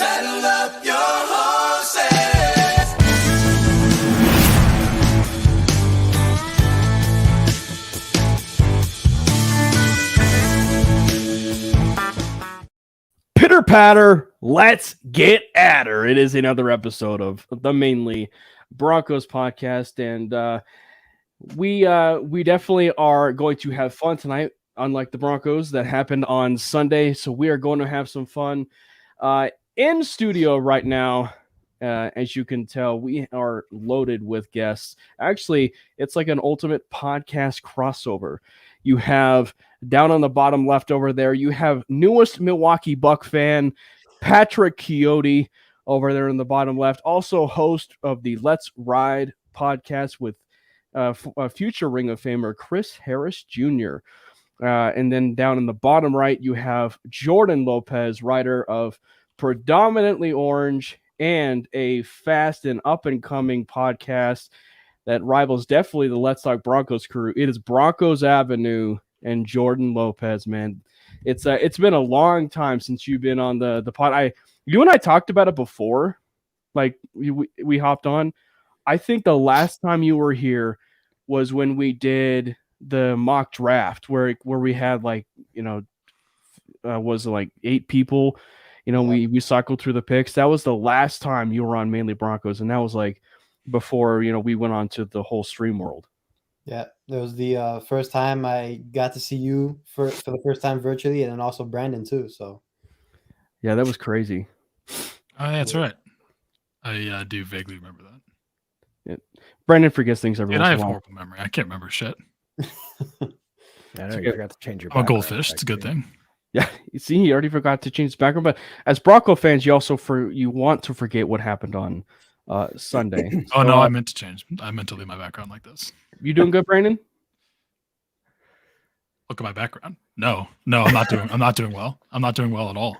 Saddle up your horses. Pitter patter, let's get at her. It is another episode of the Manely Broncos Podcast, and we definitely are going to have fun tonight, unlike the Broncos that happened on Sunday. So we are going to have some fun in studio right now. As you can tell, we are loaded with guests. Actually, it's like an ultimate podcast crossover. You have down on the bottom left over there, you have newest Milwaukee Buck fan, Patrick Chiotti over there in the bottom left, also host of the Let's Ride podcast with a future Ring of Famer, Chris Harris Jr. And then down in the bottom right, you have Jordan Lopez, writer of Predominantly Orange and a fast and up-and-coming podcast that rivals definitely the Let's Talk Broncos crew. It is Broncos Avenue and Jordan Lopez, man. It's been a long time since you've been on the pod. You and I talked about it before, like we hopped on. I think the last time you were here was when we did the mock draft where we had like, was it like 8 people? We cycled through the picks. That was the last time you were on Manely Broncos, and that was like before, we went on to the whole stream world. Yeah, that was the first time I got to see you for the first time virtually, and then also Brandon too. So, yeah, that was crazy. Oh, that's right. I do vaguely remember that. Yeah. Brandon forgets things every And once I in have a while. horrible memory. I can't remember shit. I know you forgot to change your. I'm a goldfish. It's a good thing. Yeah, you see, he already forgot to change his background. But as Bronco fans, you also you want to forget what happened on Sunday. Oh no, I meant to change. I meant to leave my background like this. You doing good, Brandon? Look at my background. No, I'm not doing. I'm not doing well. I'm not doing well at all.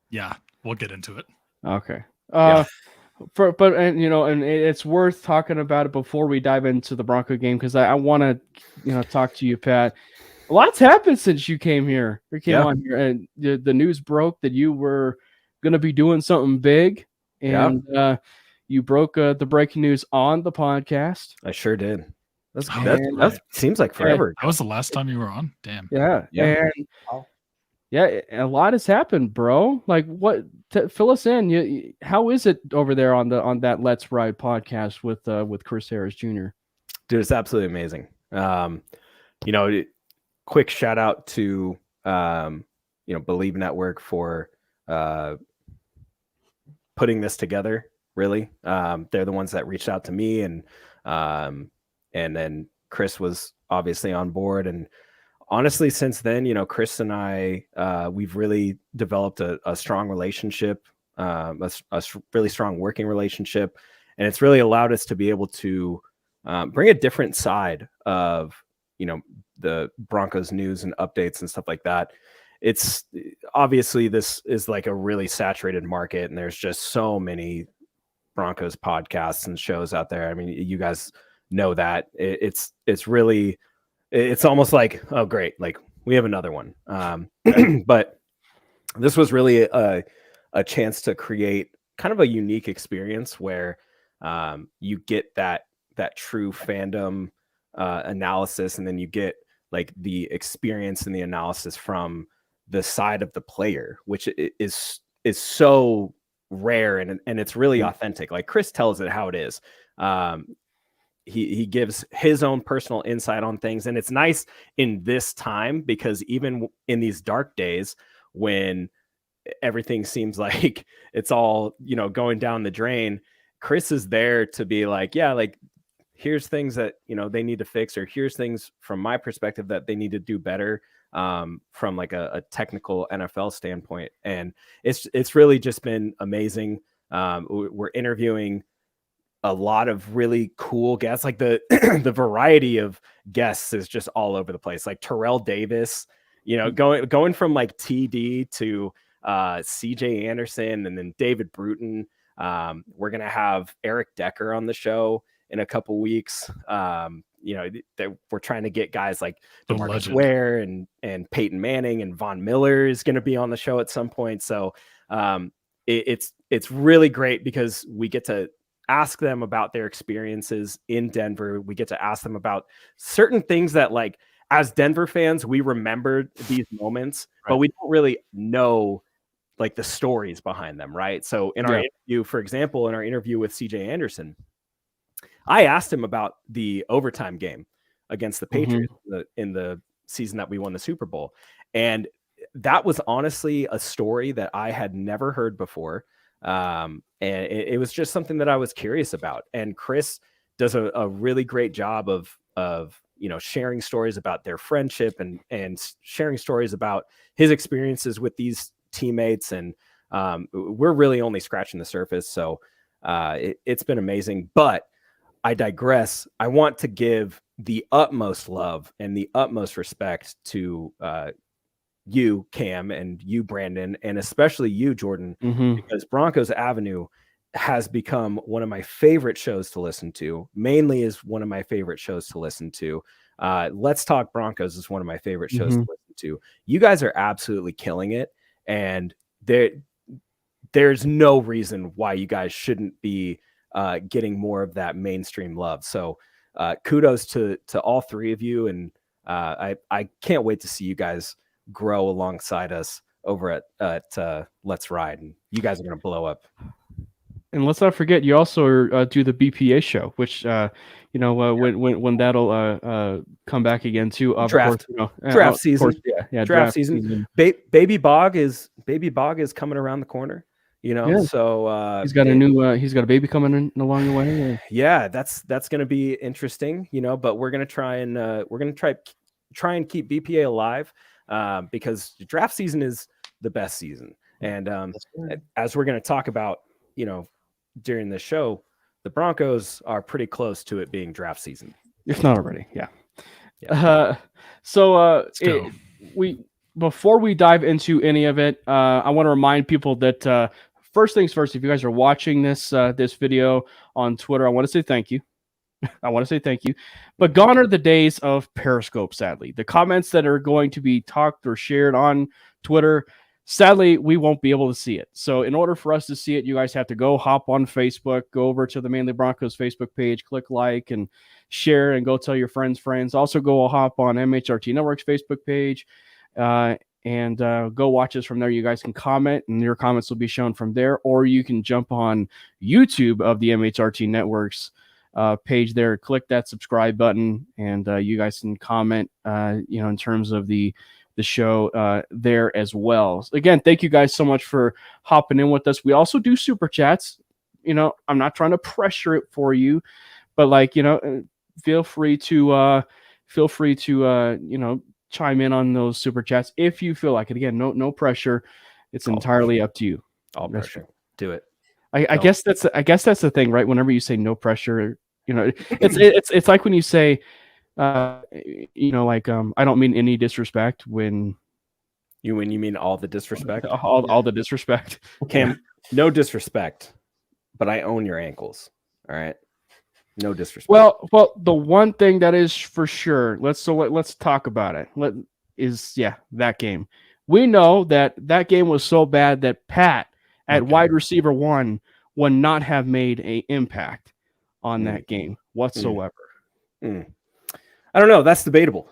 Yeah, we'll get into it. Okay. Yeah. And it's worth talking about it before we dive into the Bronco game because I want to talk to you, Pat. A lot's happened since you came here. On here, and the news broke that you were going to be doing something big, and you broke the breaking news on the podcast. I sure did. That That seems like forever. That was the last time you were on. Damn. Yeah. And a lot has happened, bro. Like, what? Fill us in. How is it over there on that Let's Ride podcast with Chris Harris Jr.? Dude, it's absolutely amazing. Quick shout out to Believe Network for putting this together. Really, they're the ones that reached out to me, and then Chris was obviously on board. And honestly, since then, Chris and I, we've really developed a strong relationship, a really strong working relationship, and it's really allowed us to be able to bring a different side of the Broncos news and updates and stuff like that. It's obviously, this is like a really saturated market, and there's just so many Broncos podcasts and shows out there. I mean, you guys know that it's really, it's almost like, oh great, like we have another one. But this was really a chance to create kind of a unique experience where you get that true fandom analysis, and then you get like the experience and the analysis from the side of the player, which is so rare, and it's really authentic. Like Chris tells it how it is. He gives his own personal insight on things, and it's nice in this time because even in these dark days when everything seems like it's all going down the drain, Chris is there to be like, yeah, like here's things that they need to fix, or here's things from my perspective that they need to do better from like a technical NFL standpoint. And it's really just been amazing. We're interviewing a lot of really cool guests. Like the the variety of guests is just all over the place. Like Terrell Davis, going from like TD to CJ Anderson, and then David Bruton. We're gonna have Eric Decker on the show in a couple weeks. that we're trying to get guys like The DeMarcus legend. Ware and Peyton Manning and Von Miller is going to be on the show at some point. So it's really great because we get to ask them about their experiences in Denver. We get to ask them about certain things that, like, as Denver fans, we remember these moments, but we don't really know like the stories behind them. Right. So in our interview, for example, in our interview with CJ Anderson, I asked him about the overtime game against the Patriots in the season that we won the Super Bowl. And that was honestly a story that I had never heard before. And it was just something that I was curious about. And Chris does a really great job of sharing stories about their friendship and sharing stories about his experiences with these teammates. And we're really only scratching the surface. So it's been amazing. But I digress. I want to give the utmost love and the utmost respect to you, Cam, and you, Brandon, and especially you, Jordan, because Broncos Avenue has become one of my favorite shows to listen to. Manly is one of my favorite shows to listen to. Let's Talk Broncos is one of my favorite shows to listen to. You guys are absolutely killing it, and there's no reason why you guys shouldn't be getting more of that mainstream love. So kudos to all three of you, and I can't wait to see you guys grow alongside us over at Let's Ride, and you guys are going to blow up. And let's not forget, you also do the BPA show, which when that'll come back again too. Of Draft, course, draft season, draft season. Baby Bog is coming around the corner. So he's got a baby coming in along the way. Yeah, that's going to be interesting. But we're going to try and keep BPA alive. Because draft season is the best season. And as we're going to talk about, during the show, the Broncos are pretty close to it being draft season. If not already. Yeah. Before we dive into any of it, I want to remind people that first things first, if you guys are watching this video on Twitter, I want to say thank you. But gone are the days of Periscope, sadly. The comments that are going to be talked or shared on Twitter, sadly, we won't be able to see it. So in order for us to see it, you guys have to go hop on Facebook, go over to the Manly Broncos Facebook page, click like and share, and go tell your friends. Also go hop on MHRT Network's Facebook page and go watch us from there. You guys can comment, and your comments will be shown from there, or you can jump on YouTube of the MHRT Network's page there, click that subscribe button, and you guys can comment in terms of the show there as well. So again, thank you guys so much for hopping in with us. We also do super chats. I'm not trying to pressure it for you, but feel free to chime in on those super chats if you feel like it. Again, no pressure. It's entirely up to you. All pressure. Do it. I guess that's the thing, right? Whenever you say no pressure, it's like when you say, I don't mean any disrespect when you mean all the disrespect, all the disrespect. Cam, no disrespect, but I own your ankles. All right. No disrespect. Well, the one thing that is for sure, let's talk about it. That game. We know that game was so bad that Pat at wide receiver 1 would not have made an impact on that game whatsoever. I don't know. That's debatable.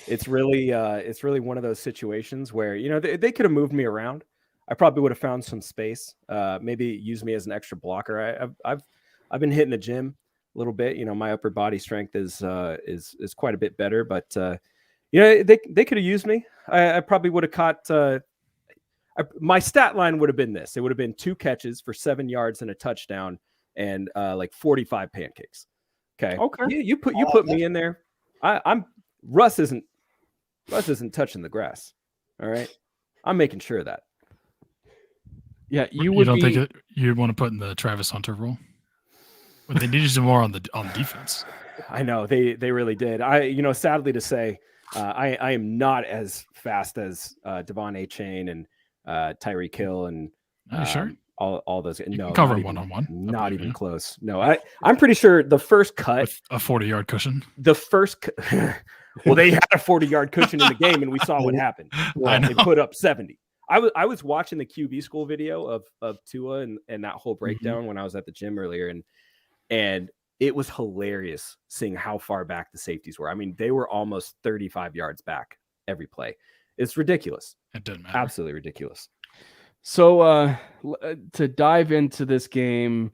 It's really one of those situations where they could have moved me around. I probably would have found some space. Maybe use me as an extra blocker. I've been hitting the gym a little bit. My upper body strength is quite a bit better. But they could have used me. I probably would have caught. My stat line would have been this. It would have been 2 catches for 7 yards and a touchdown and 45 pancakes. Okay. You put me in there. Russ isn't touching the grass. All right. I'm making sure of that. Yeah, you don't think you'd want to put in the Travis Hunter role? But they needed some more on defense. I know they really did. Sadly to say, I am not as fast as Devon Achane and Tyreek Hill and Are you sure? all those. No, cover not even- one-on-one. Not even close. No, I'm pretty sure the first cut, With a 40-yard cushion. well, they had a 40-yard cushion in the game, and we saw what happened. I know. They put up 70. I was watching the QB school video of Tua and that whole breakdown when I was at the gym earlier, and it was hilarious seeing how far back the safeties were. I mean, they were almost 35 yards back every play. It's ridiculous. It didn't matter. Absolutely ridiculous. So to dive into this game,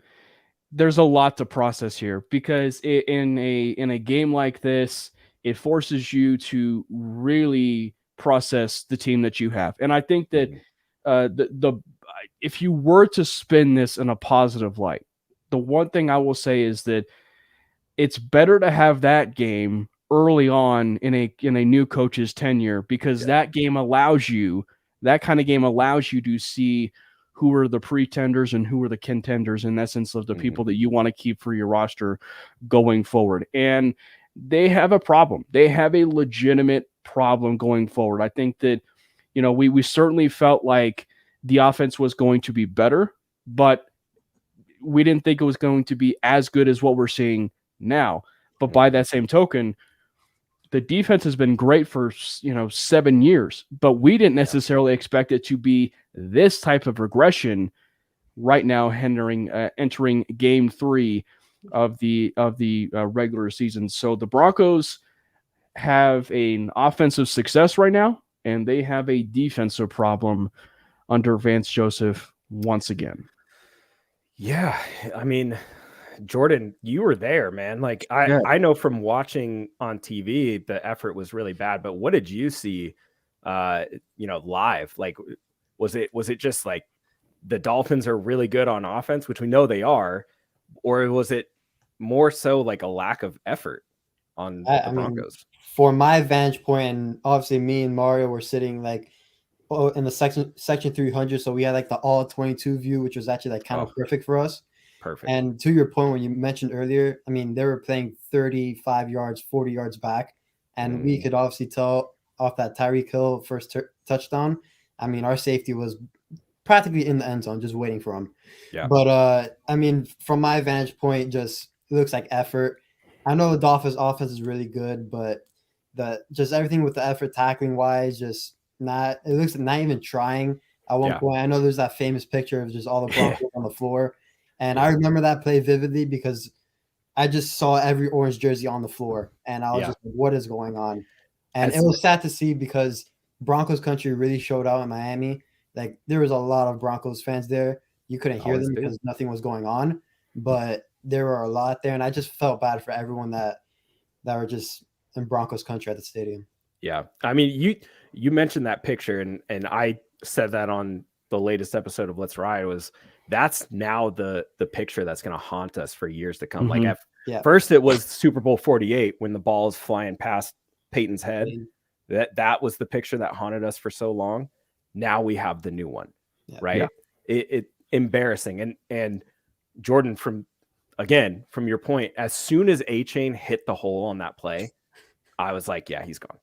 there's a lot to process here because in a game like this, it forces you to really process the team that you have. And I think that if you were to spin this in a positive light, the one thing I will say is that it's better to have that game early on in a new coach's tenure because that kind of game allows you to see who are the pretenders and who are the contenders in essence of the people that you want to keep for your roster going forward. And they have a problem. They have a legitimate problem going forward. I think that, we certainly felt like the offense was going to be better, but we didn't think it was going to be as good as what we're seeing now. But by that same token, the defense has been great for 7 years, but we didn't necessarily expect it to be this type of regression right now, entering game 3 of the regular season. So the Broncos have an offensive success right now, and they have a defensive problem under Vance Joseph once again. Yeah, I mean, Jordan, you were there, man. Like I know from watching on TV, the effort was really bad. But what did you see, live? Like, was it just like the Dolphins are really good on offense, which we know they are, or was it more so like a lack of effort on the Broncos? For my vantage point, and obviously me and Mario were sitting like in the section 300, so we had like the all 22 view, which was actually like kind of perfect for us. Perfect. And to your point, when you mentioned earlier, I mean, they were playing 35 yards, 40 yards back, and we could obviously tell off that Tyreek Hill first touchdown. I mean, our safety was practically in the end zone, just waiting for him. Yeah. But I mean, from my vantage point, just it looks like effort. I know the Dolphins' offense is really good, but just everything with the effort, tackling wise, just not. It looks like not even trying. At one point, I know there's that famous picture of just all the Broncos on the floor. And I remember that play vividly because I just saw every orange jersey on the floor. And I was just like, what is going on? And it was sad to see because Broncos country really showed out in Miami. Like, there was a lot of Broncos fans there. You couldn't hear them because nothing was going on. But there were a lot there. And I just felt bad for everyone that were just in Broncos country at the stadium. Yeah. I mean, you mentioned that picture, and I said that on the latest episode of Let's Ride that's now the picture that's going to haunt us for years to come. Like first it was Super Bowl 48 when the ball is flying past Peyton's head. That was the picture that haunted us for so long. Now we have the new one, right? It embarrassing. And Jordan, from your point, as soon as A-Chain hit the hole on that play, I was like, yeah, he's gone.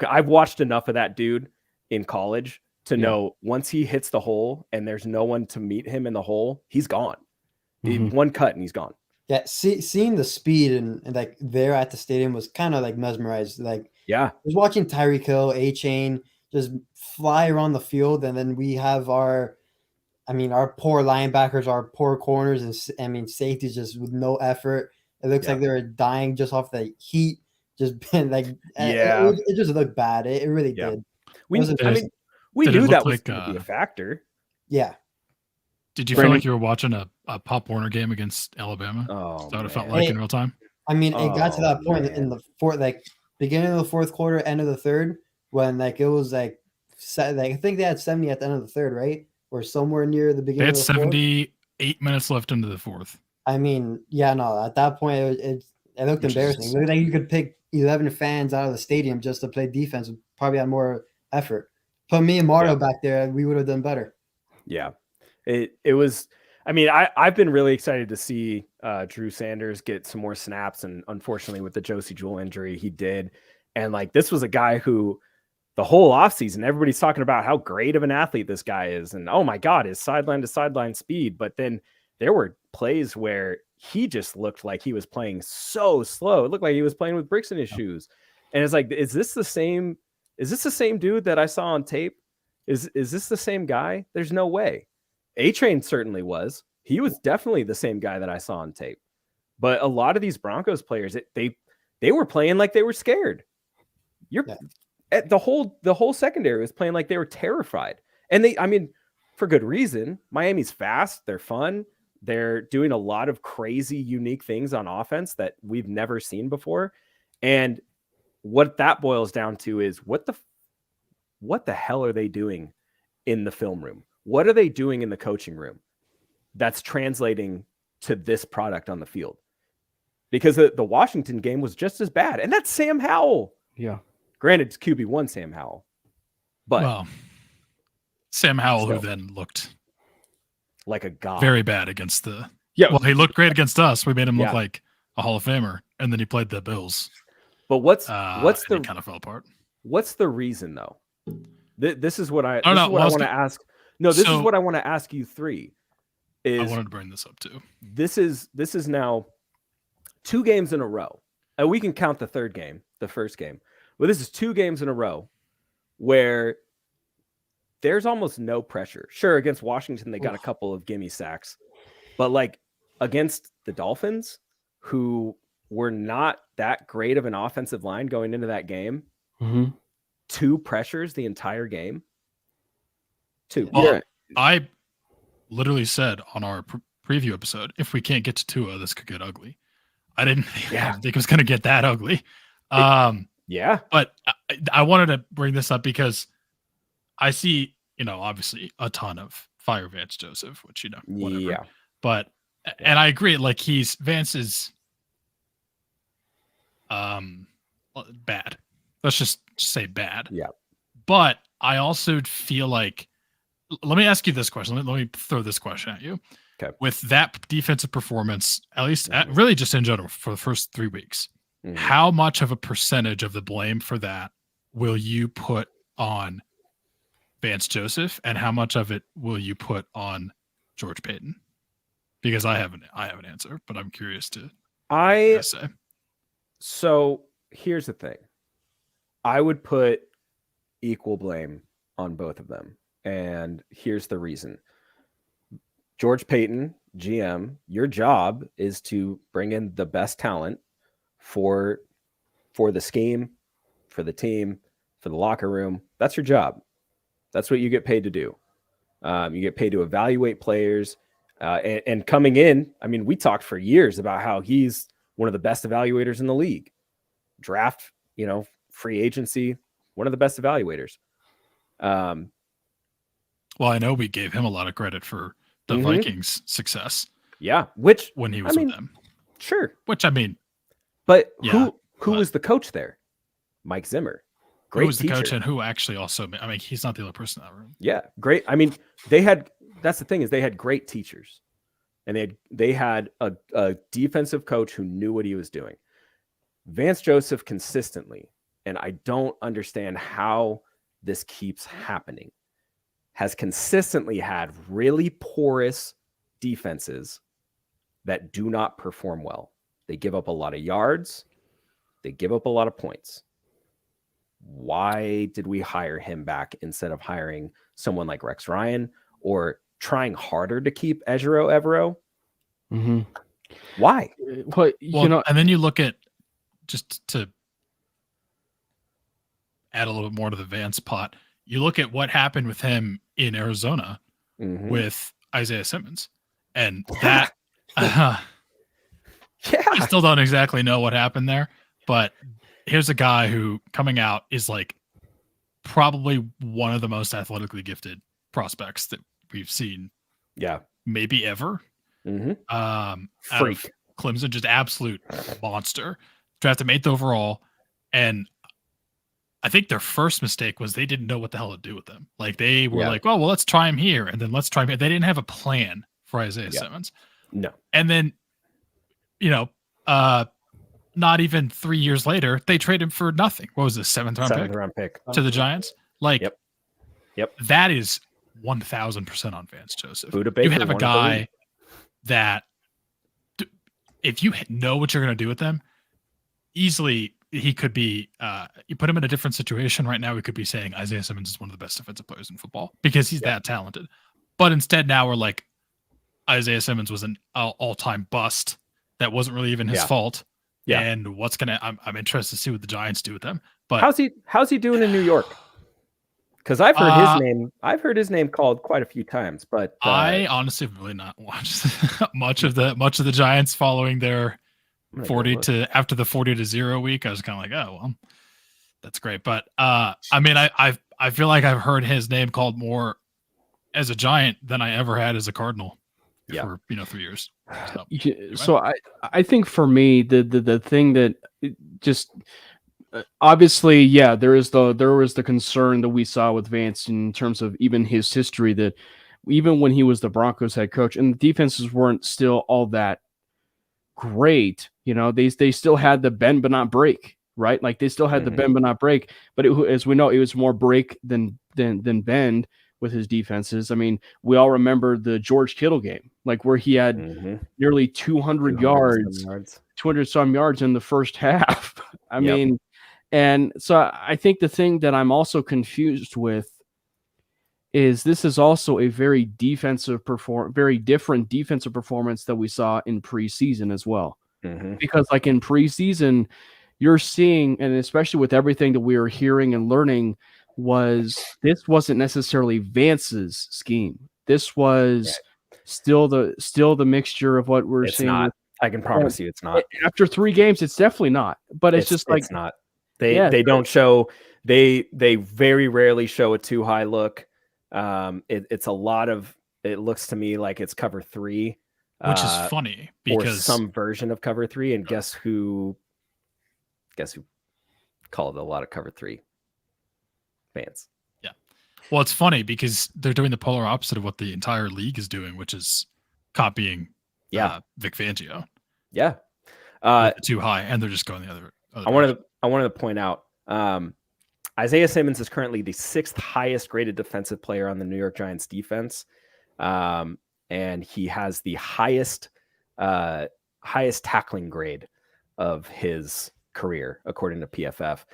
I've watched enough of that dude in college to know once he hits the hole and there's no one to meet him in the hole, he's gone. One cut and he's gone. Yeah, seeing the speed and like there at the stadium was kind of like mesmerized. Like, just watching Tyreek Hill, A-Chain just fly around the field, and then we have our poor linebackers, our poor corners, and safeties just with no effort. It looks like they were dying just off the heat. Just been like, it just looked bad. It really did. We knew that was going to be a factor. Yeah. Did you feel like you were watching a Pop Warner game against Alabama? Oh, is that what it felt like in real time? I mean, it got to that point in the fourth, like beginning of the fourth quarter, end of the third, when like it was like I think they had 70 at the end of the third, right? Or somewhere near the beginning. They had 78 minutes left into the fourth. I mean, at that point it looked embarrassing. It looked like you could pick 11 fans out of the stadium just to play defense. Probably had more effort. Put me and Mario back there, we would have done better. Yeah. It was, I mean, I've been really excited to see Drew Sanders get some more snaps, and unfortunately with the Josie Jewell injury, he did. And like, this was a guy who the whole offseason, everybody's talking about how great of an athlete this guy is. And oh my God, his sideline to sideline speed. But then there were plays where he just looked like he was playing so slow. It looked like he was playing with bricks in his shoes. And it's like, is this the same dude that I saw on tape? Is this the same guy? There's no way. A-Train certainly was. He was definitely the same guy that I saw on tape. But a lot of these Broncos players, they were playing like they were scared. The whole secondary was playing like they were terrified. And for good reason. Miami's fast. They're fun. They're doing a lot of crazy, unique things on offense that we've never seen before. And what that boils down to is what the hell are they doing in the film room? What are they doing in the coaching room that's translating to this product on the field? Because the Washington game was just as bad. And that's Sam Howell. Yeah. Granted, it's QB1 Sam Howell. But Sam Howell, who then looked like a god. Very bad against the... Yeah. Well, he looked great against us. We made him look like a Hall of Famer. And then he played the Bills. But what's the... kind of fell apart. What's the reason, though? This is what I want to ask. No, this is what I want to ask you three. I wanted to bring this up too. This is now 2 games in a row. We can count the third game, the first game. But this is 2 games in a row where there's almost no pressure. Sure, against Washington, they got a couple of gimme sacks. But like against the Dolphins, who were not that great of an offensive line going into that game, 2 pressures the entire game. 2. Well, I literally said on our preview episode, if we can't get to Tua, this could get ugly. I didn't think it was going to get that ugly. But I wanted to bring this up because I see, obviously a ton of fire Vance Joseph, which, whatever. Yeah. But, and I agree, like Vance is bad. Let's just say bad. Yeah. But I also feel like, let me ask you this question. Let me throw this question at you. Okay. With that defensive performance, at least really just in general for the first 3 weeks, how much of a percentage of the blame for that will you put on Vance Joseph, and how much of it will you put on George Paton? Because I have an answer, but I'm curious to say. So here's the thing. I would put equal blame on both of them. And here's the reason. George Paton, GM, your job is to bring in the best talent for the scheme, for the team, for the locker room. That's your job. That's what you get paid to do. You get paid to evaluate players. And coming in, we talked for years about how he's one of the best evaluators in the league. Draft, free agency, one of the best evaluators. Well, I know we gave him a lot of credit for the Vikings' success. Yeah, when he was with them. Sure. But who was the coach there? Mike Zimmer. Great who was teacher. the coach, and who actually also, he's not the only person in that room. Yeah, great. That's the thing, is they had great teachers, and they had a defensive coach who knew what he was doing. Vance Joseph consistently, and I don't understand how this keeps happening, has consistently had really porous defenses that do not perform well. They give up a lot of yards. They give up a lot of points. Why did we hire him back instead of hiring someone like Rex Ryan or trying harder to keep Ejiro Evero? Why? But and then you look at, just to add a little bit more to the Vance pot, you look at what happened with him in Arizona with Isaiah Simmons, and that I still don't exactly know what happened there, but here's a guy who coming out is like probably one of the most athletically gifted prospects that we've seen. Yeah. Maybe ever. Freak. Clemson, just absolute monster. Drafted 8th overall. And I think their first mistake was they didn't know what the hell to do with them. Like they were like, well, let's try him here. And then let's try him here. They didn't have a plan for Isaiah Simmons. No. And then, not even 3 years later, they trade him for nothing. What was this, seventh round pick to the Giants? Like, yep. That is 1,000% on Vance Joseph. Buda Baker, you have a guy that, if you know what you're going to do with them, easily he could be. You put him in a different situation right now. We could be saying Isaiah Simmons is one of the best defensive players in football because he's that talented. But instead, now we're like, Isaiah Simmons was an all-time bust. That wasn't really even his fault. Yeah. And I'm interested to see what the Giants do with them. But how's he doing in New York? Because I've heard his name. I've heard his name called quite a few times. But I honestly have really not watched much of the Giants following their 40-0 week. I was kind of like, oh well, that's great. But I mean, I feel like I've heard his name called more as a Giant than I ever had as a Cardinal. For 3 years. So I think for me the thing that just obviously there was the concern that we saw with Vance in terms of even his history, that even when he was the Broncos head coach and the defenses weren't still all that great, they still had the bend but not break, right? Like they still had the bend but not break, but as we know, it was more break than bend with his defenses. I mean, we all remember the George Kittle game, like where he had nearly 200 yards, 200 some yards in the first half. I mean, and so I think the thing that I'm also confused with is this is also a very different defensive performance that we saw in preseason as well. Because like in preseason, you're seeing, and especially with everything that we were hearing and learning, this wasn't necessarily Vance's scheme. This was still the mixture of what we're seeing. Not. I can promise you, it's not. After 3 games, it's definitely not. But it's just like it's not. They don't show. They very rarely show a too high look. It's a lot of. It looks to me like it's cover 3, which is funny because or some version of cover 3. And guess who called a lot of cover 3? Fans. Yeah. Well, it's funny because they're doing the polar opposite of what the entire league is doing, which is copying Vic Fangio. Yeah. Too high, and they're just going the other I wanted to point out Isaiah Simmons is currently the 6th highest graded defensive player on the New York Giants defense. And he has the highest tackling grade of his career, according to PFF.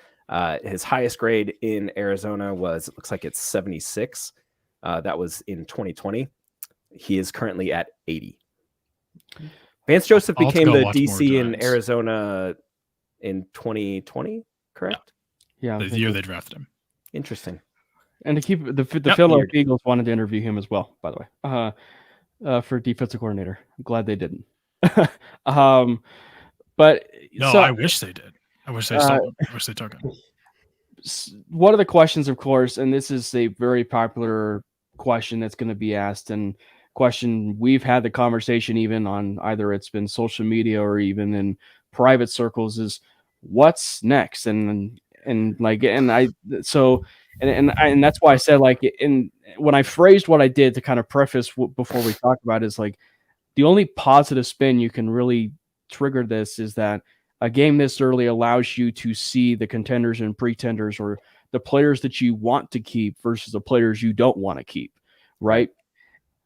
His highest grade in Arizona looks like it's 76. That was in 2020. He is currently at 80. Vance Joseph became the DC in Arizona in 2020, correct? Yeah. The year they drafted him. Interesting. And to keep the Philadelphia Eagles wanted to interview him as well, by the way, for defensive coordinator. I'm glad they didn't. But no, I wish they did. I wish they took him. One of the questions, of course, and this is a very popular question that's going to be asked, and question we've had the conversation even on either it's been social media or even in private circles, is what's next? And that's why I said, like, when I phrased what I did to kind of preface before we talk about it, is like the only positive spin you can really trigger this is that a game this early allows you to see the contenders and pretenders, or the players that you want to keep versus the players you don't want to keep, right?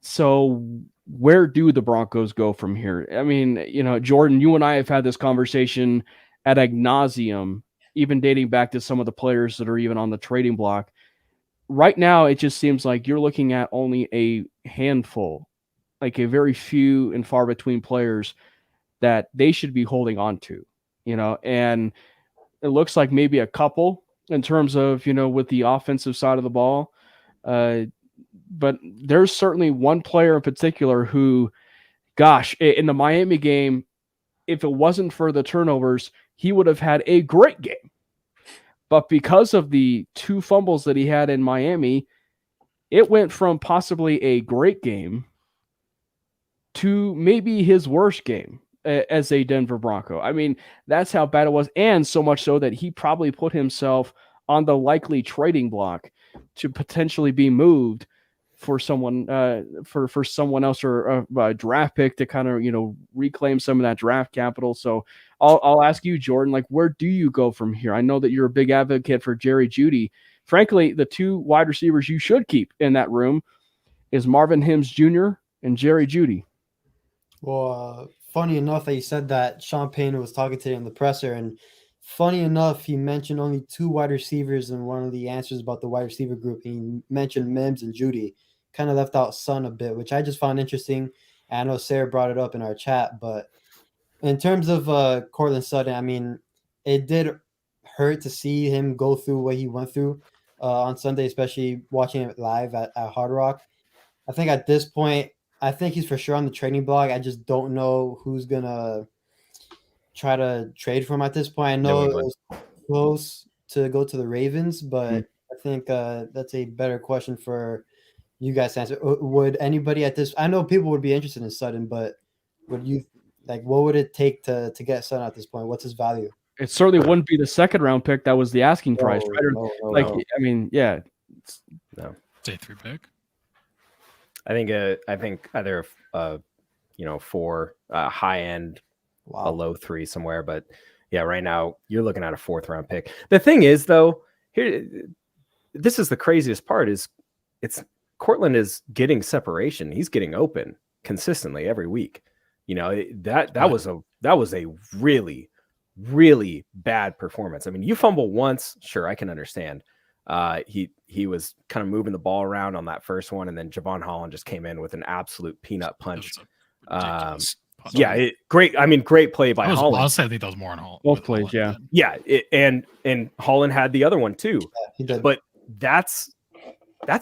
So where do the Broncos go from here? I mean, Jordan, you and I have had this conversation ad nauseum, even dating back to some of the players that are even on the trading block. Right now, it just seems like you're looking at only a handful, like a very few and far between players that they should be holding on to. And it looks like maybe a couple in terms of, with the offensive side of the ball. But there's certainly one player in particular who, gosh, in the Miami game, if it wasn't for the turnovers, he would have had a great game. But because of the 2 fumbles that he had in Miami, it went from possibly a great game to maybe his worst game as a Denver Bronco. I mean, that's how bad it was. And so much so that he probably put himself on the likely trading block to potentially be moved for someone for someone else or a draft pick to kind of, you know, reclaim some of that draft capital. So I'll ask you, Jordan, like, where do you go from here? I know that you're a big advocate for Jerry Jeudy. Frankly, the two wide receivers you should keep in that room is Marvin Hims Jr. and Jerry Jeudy. Well, funny enough that you said that. Sean Payne was talking today in the presser, and funny enough, he mentioned only two wide receivers in one of the answers about the wide receiver group. He mentioned Mims and Jeudy, kind of left out Son a bit, which I just found interesting. And I know Sarah brought it up in our chat, but in terms of Cortland Sutton, I mean, it did hurt to see him go through what he went through on Sunday, especially watching it live at Hard Rock. I think at this point, I think he's for sure on the trading block. I just don't know who's going to try to trade for him at this point. I know it was close to go to the Ravens, but I think that's a better question for you guys to answer. Would anybody at this – I know people would be interested in Sutton, but would you – like, what would it take to get Sutton at this point? What's his value? It certainly wouldn't be the second round pick. That was the asking price, right? I mean, yeah. No. Day 3 pick. I think either for high end, a low 3 somewhere. But yeah, right now you're looking at a 4th round pick. The thing is, though, this is the craziest part is Cortland is getting separation. He's getting open consistently every week. You know, that was a really, really bad performance. I mean, you fumble once, sure, I can understand. He was kind of moving the ball around on that first one, and then Javon Holland just came in with an absolute peanut punch. Great. I mean, great play by Holland. Honestly, I think that was more on Holland. Both plays, yeah. Yeah, and Holland had the other one too. Yeah, he did. But that's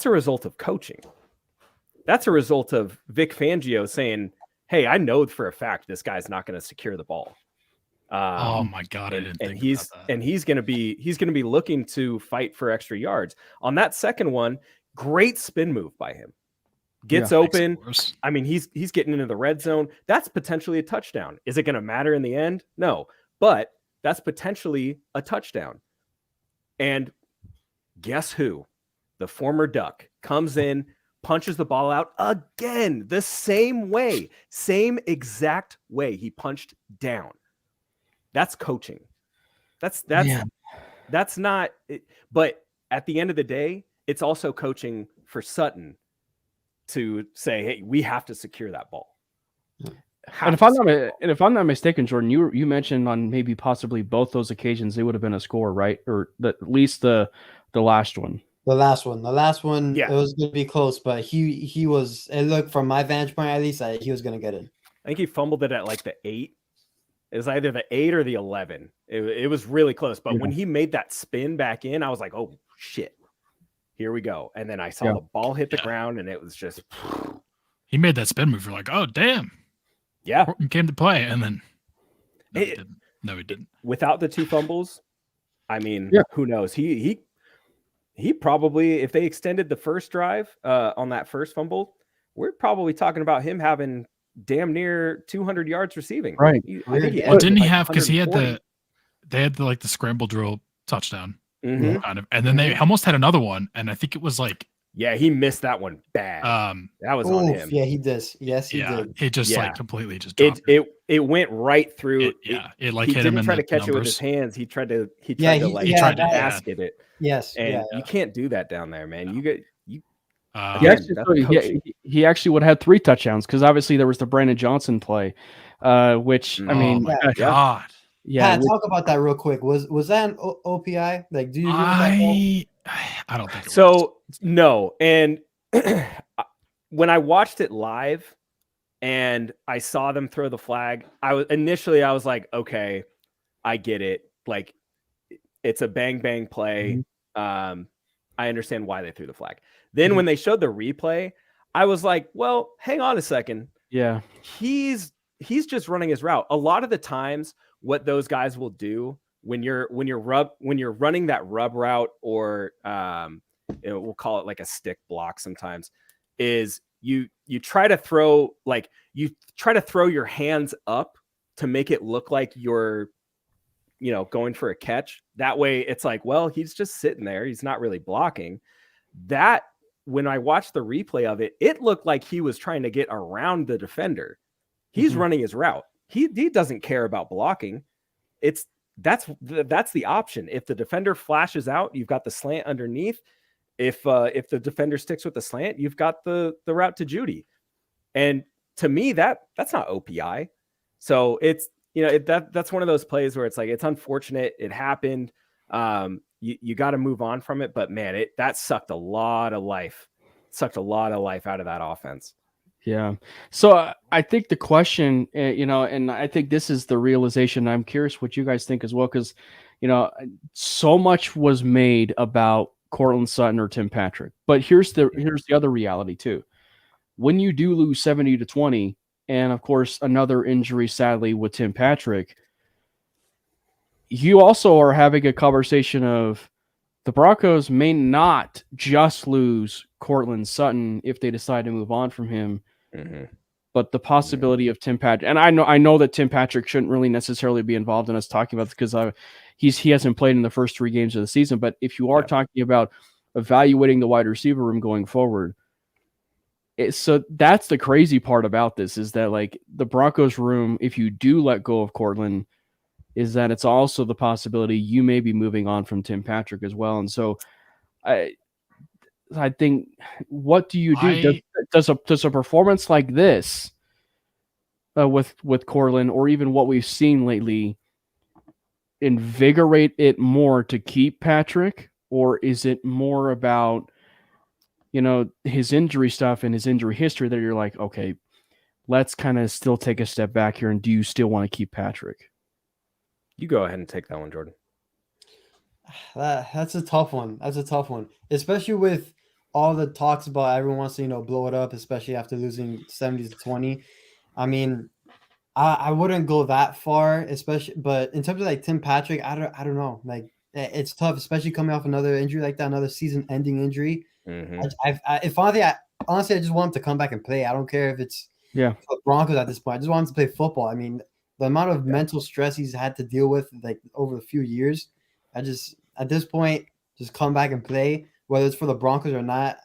a result of coaching. That's a result of Vic Fangio saying, "Hey, I know for a fact this guy's not going to secure the ball." Oh my God! He's going to be looking to fight for extra yards on that second one. Great spin move by him. Gets open. I mean, he's getting into the red zone. That's potentially a touchdown. Is it going to matter in the end? No, but that's potentially a touchdown. And guess who? The former Duck comes in, punches the ball out again, the same exact way he punched down. That's coaching. That's not it. But at the end of the day, it's also coaching for Sutton to say, hey, we have to secure that ball. And if I'm not mistaken, Jordan, you mentioned on maybe possibly both those occasions it would have been a score, right? Or at least the last one. The last one, yeah. It was going to be close, but he was. It looked from my vantage point, at least, he was going to get in. I think he fumbled it at like the 8. It was either the 8 or the 11. It was really close. But when he made that spin back in, I was like, oh, shit. Here we go. And then I saw the ball hit the ground, and it was just. He made that spin move. You're like, oh, damn. Yeah. He came to play, and then. No, he didn't. Without the 2 fumbles, I mean, who knows? He probably, if they extended the first drive on that first fumble, we're probably talking about him having damn near 200 yards receiving. Right. I think didn't he have, because they had the scramble drill touchdown kind of, and then they almost had another one, and I think it was like, yeah, he missed that one bad. That was on him. Yeah, he did. Yes, he did. It just like completely just dropped it went right through. It like he hit him. He didn't try to catch it with his hands. He tried to basket it. Yes, and you can't do that down there, man. He actually would have had 3 touchdowns because obviously there was the Brandon Johnson play, which I mean, my God. Yeah, Pat, talk about that real quick. Was that an OPI? Like, do you? I don't think so. Was. No, and when I watched it live, and I saw them throw the flag, I was like, okay, I get it. Like, it's a bang bang play. I understand why they threw the flag. Then when they showed the replay, I was like, well, hang on a second. Yeah, he's just running his route. A lot of the times, what those guys will do when you're running that rub route, or we'll call it like a stick block sometimes, is you try to throw your hands up to make it look like you're going for a catch. That way it's like, well, he's just sitting there, he's not really blocking. That when I watched the replay of it, it looked like he was trying to get around the defender. He's running his route. He doesn't care about blocking. That's the option. If the defender flashes out, you've got the slant underneath. If the defender sticks with the slant, you've got the route to Judy. And to me, that's not OPI. So it's, that's one of those plays where it's like, it's unfortunate. It happened. You got to move on from it. But man, that sucked a lot of life out of that offense. Yeah. So I think the question, and I think this is the realization. I'm curious what you guys think as well, because, so much was made about Courtland Sutton or Tim Patrick. But here's the other reality too. When you do lose 70-20, and of course another injury, sadly, with Tim Patrick, you also are having a conversation of the Broncos may not just lose Courtland Sutton if they decide to move on from him, but the possibility of Tim Patrick. And I know that Tim Patrick shouldn't really necessarily be involved in us talking about this because he hasn't played in the first 3 games of the season. But if you are talking about evaluating the wide receiver room going forward, so that's the crazy part about this, is that like the Broncos room, if you do let go of Courtland, is that it's also the possibility you may be moving on from Tim Patrick as well. And so I think, what do you do? Does a performance like this with Courtland, or even what we've seen lately, invigorate it more to keep Patrick, or is it more about his injury stuff and his injury history that you're like, okay, let's kind of still take a step back here, and do you still want to keep Patrick? You go ahead and take that one, Jordan. That's a tough one. Especially with all the talks about everyone wants to, blow it up, especially after losing 70-20. I mean, I wouldn't go that far, especially, but in terms of like Tim Patrick, I don't know. Like, it's tough, especially coming off another injury like that, another season-ending injury. Honestly, I just want him to come back and play. I don't care if it's the Broncos at this point. I just want him to play football. I mean, the amount of mental stress he's had to deal with like over a few years, at this point, just come back and play, whether it's for the Broncos or not.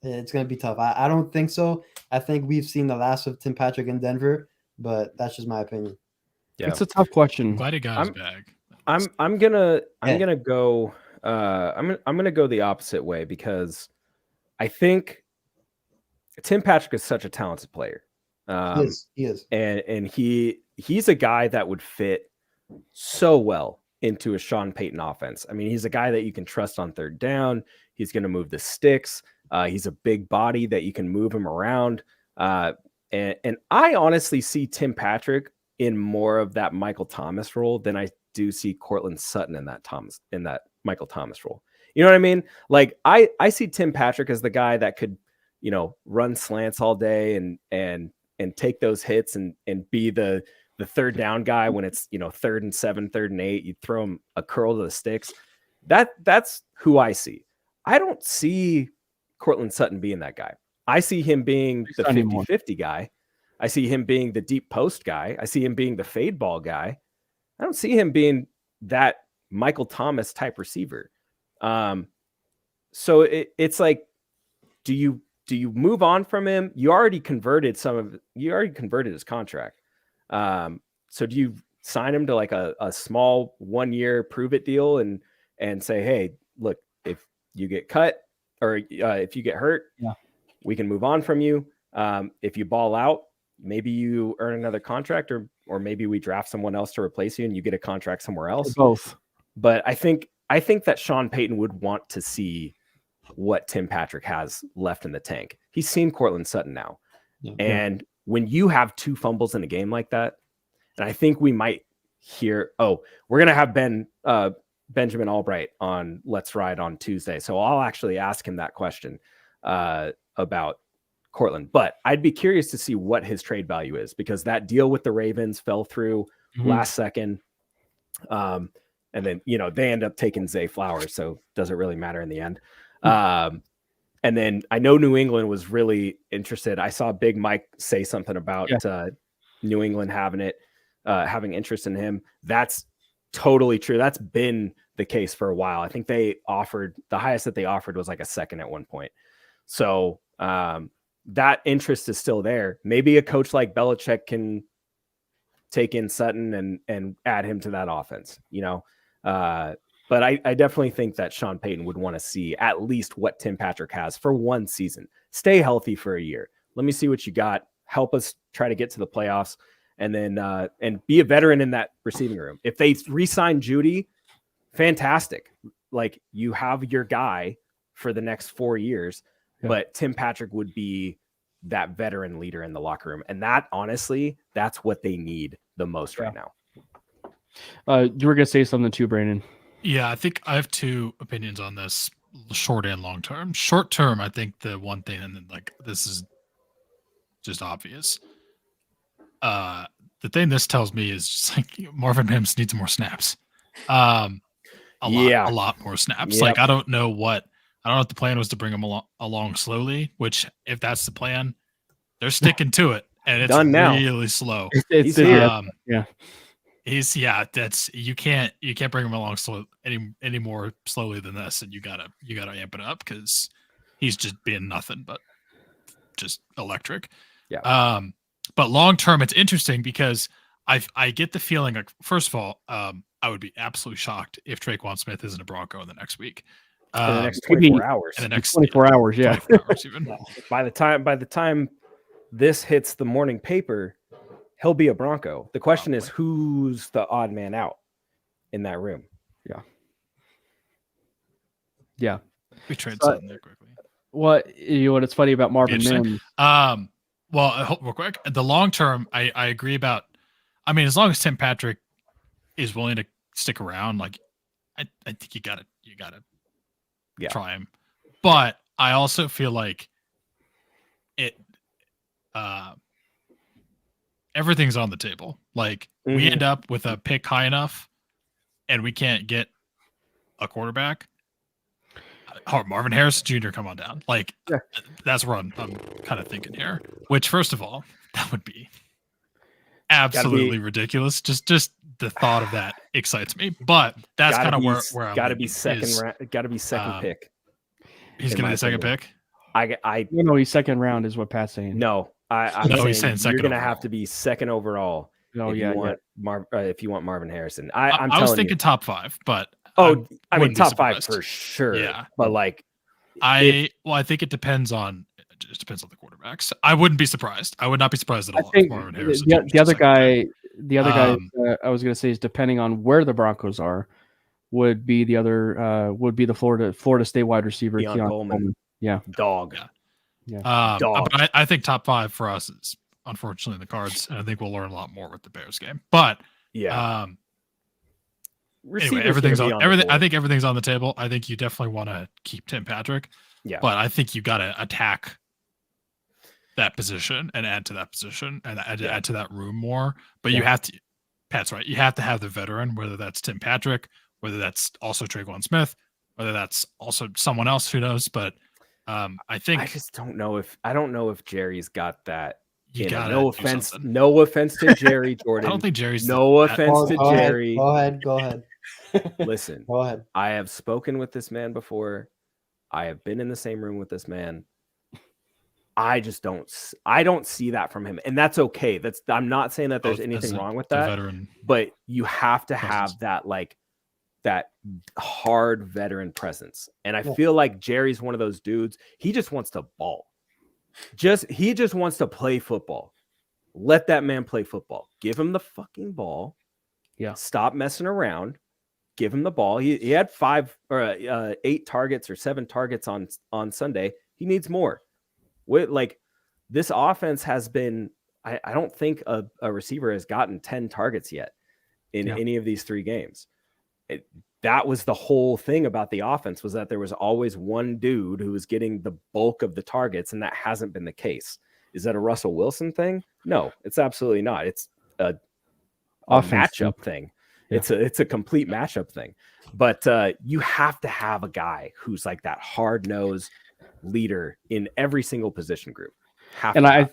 It's going to be tough. I don't think so. I think we've seen the last of Tim Patrick in Denver, but that's just my opinion. Yeah. It's a tough question. Glad he got his bag. I'm gonna go the opposite way, because I think Tim Patrick is such a talented player. He is. And he's a guy that would fit so well into a Sean Payton offense. I mean, he's a guy that you can trust on third down. He's going to move the sticks. He's a big body that you can move him around. And I honestly see Tim Patrick in more of that Michael Thomas role than I do see Courtland Sutton in that Michael Thomas role. You know what I mean? Like I see Tim Patrick as the guy that could, run slants all day and take those hits and be the third down guy when it's, 3rd and 7, 3rd and 8, you throw him a curl to the sticks. That's who I see. I don't see Courtland Sutton being that guy. I see him being the 50-50 guy. I see him being the deep post guy. I see him being the fade ball guy. I don't see him being that Michael Thomas type receiver. So it's like, do you move on from him? You already converted his contract. So do you sign him to like a small 1-year prove it deal and say, hey, look, if you get cut or if you get hurt, we can move on from you. If you ball out, maybe you earn another contract, or maybe we draft someone else to replace you and you get a contract somewhere else. Both. But I think that Sean Payton would want to see what Tim Patrick has left in the tank. He's seen Courtland Sutton now. Yeah. And when you have 2 fumbles in a game like that, and I think we might hear, we're going to have Benjamin Albright on Let's Ride on Tuesday. So I'll actually ask him that question about Courtland. But I'd be curious to see what his trade value is, because that deal with the Ravens fell through last second. And then, they end up taking Zay Flowers. So does it really matter in the end? And then I know New England was really interested. I saw Big Mike say something about New England having interest in him. That's totally true. That's been the case for a while. I think the highest that they offered was like a second at one point. So that interest is still there. Maybe a coach like Belichick can take in Sutton and add him to that offense, but I definitely think that Sean Payton would want to see at least what Tim Patrick has for one season. Stay healthy for a year. Let me see what you got. Help us try to get to the playoffs, and then and be a veteran in that receiving room. If they re-sign Judy, fantastic. Like, you have your guy for the next 4 years, but Tim Patrick would be that veteran leader in the locker room. And that, honestly, that's what they need the most right now. You were going to say something too, Brandon. Yeah, I think I have two opinions on this, short and long term. Short term, I think the one thing, and then like this is just obvious. The thing this tells me is just like Marvin Mims needs more snaps. A lot more snaps. Yep. Like I don't know if the plan was to bring him along slowly, which if that's the plan, they're sticking to it, and it's done now. Really slow. He's here. That's you can't bring him along slow any more slowly than this, and you gotta amp it up because he's just being nothing but just electric. Yeah. But long term, it's interesting because I get the feeling like, first of all, I would be absolutely shocked if Traquan Smith isn't a Bronco in the next week. In the next 24 hours. In the next 24 hours, yeah. 24 hours even. By the time this hits the morning paper, he'll be a Bronco. The question is, who's the odd man out in that room? Yeah. We trade something there quickly. What it's funny about Marvin Mims. Well, real quick, the long term, I agree about. I mean, as long as Tim Patrick is willing to stick around, like I think you gotta try him. But I also feel like it. Everything's on the table. Like we end up with a pick high enough, and we can't get a quarterback. Marvin Harrison Jr. come on down. Like that's where I'm kind of thinking here. Which, first of all, that would be absolutely ridiculous. Just the thought of that excites me. But that's kind of where I'm got to be second pick. He's going to be the second pick. He's second round is what Pat's saying. No, he's saying second. You're going to have to be second overall. If you want Marvin Harrison, I was thinking top 5, but top 5 for sure. Yeah, but like, I think it depends on the quarterbacks. I wouldn't be surprised. I would not be surprised at all. I think Marvin Harrison. The other guy I was going to say is depending on where the Broncos are, would be the Florida State wide receiver Keon Coleman. Yeah, dog. Yeah. Dog. But I think top 5 for us is unfortunately the Cards, and I think we'll learn a lot more with the Bears game. But anyway, everything's on everything. I think everything's on the table. I think you definitely want to keep Tim Patrick. Yeah. But I think you got to attack that position and add to that position and add to that room more. But you have to. Pat's right. You have to have the veteran, whether that's Tim Patrick, whether that's also Traquan Smith, whether that's also someone else. Who knows? But I don't know if Jerry's got that. No offense to Jerry Jordan. I don't think Jerry's. No offense to Jerry. Go ahead. Listen, go ahead. I have spoken with this man before. I have been in the same room with this man. I don't see that from him, and that's okay. I'm not saying that there's anything wrong with that. But you have to have that hard veteran presence, and I feel like Jerry's one of those dudes. He just wants to ball. He just wants to play football. Let that man play football. Give him the fucking ball. Yeah. Stop messing around. Give him the ball. He had 8 targets or 7 targets on Sunday. He needs more. This offense has been. I don't think a receiver has gotten 10 targets yet in any of these 3 games. That was the whole thing about the offense, was that there was always one dude who was getting the bulk of the targets, and that hasn't been the case. Is that a Russell Wilson thing? No, it's absolutely not. It's a matchup thing. Yeah. It's a complete matchup thing. But you have to have a guy who's like that hard-nosed leader in every single position group. I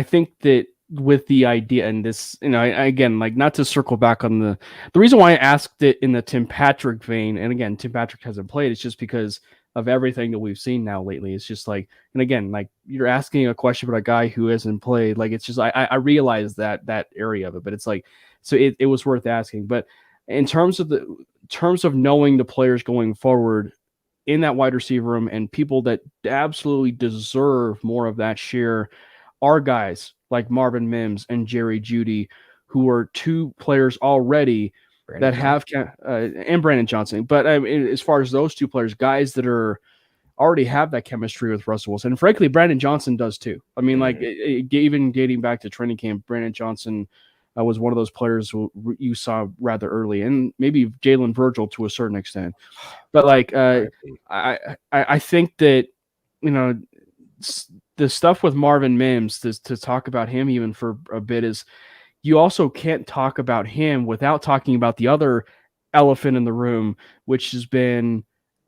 think that with the idea, and this, again, like, not to circle back on the reason why I asked it in the Tim Patrick vein, and again, Tim Patrick hasn't played, it's just because of everything that we've seen now lately. It's just like, and again, like, you're asking a question about a guy who hasn't played. Like, it's just, I realize that area of it, but it's like, so it was worth asking. But in terms of knowing the players going forward in that wide receiver room and people that absolutely deserve more of that share are guys like Marvin Mims and Jerry Jeudy, who are two players already and Brandon Johnson. But as far as those two players, guys that already have that chemistry with Russell Wilson, and frankly, Brandon Johnson does too. I mean, like, even dating back to training camp, Brandon Johnson was one of those players who you saw rather early, and maybe Jalen Virgil to a certain extent. But like, I think that, the stuff with Marvin Mims, to talk about him even for a bit, is you also can't talk about him without talking about the other elephant in the room, which has been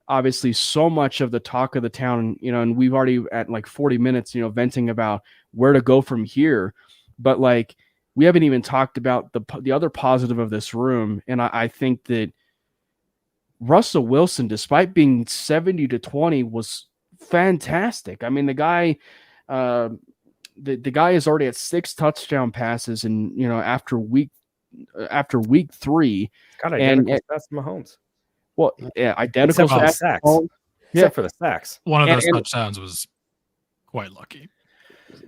obviously so much of the talk of the town, and we've already at like 40 minutes, venting about where to go from here. But like, we haven't even talked about the other positive of this room. And I think that Russell Wilson, despite being 70-20, was fantastic. I mean, the guy, the guy is already at 6 touchdown passes, and after week 3, got identical stats to Mahomes. Well, yeah, identical except for the sacks. Except for the sacks. One of those touchdowns was quite lucky,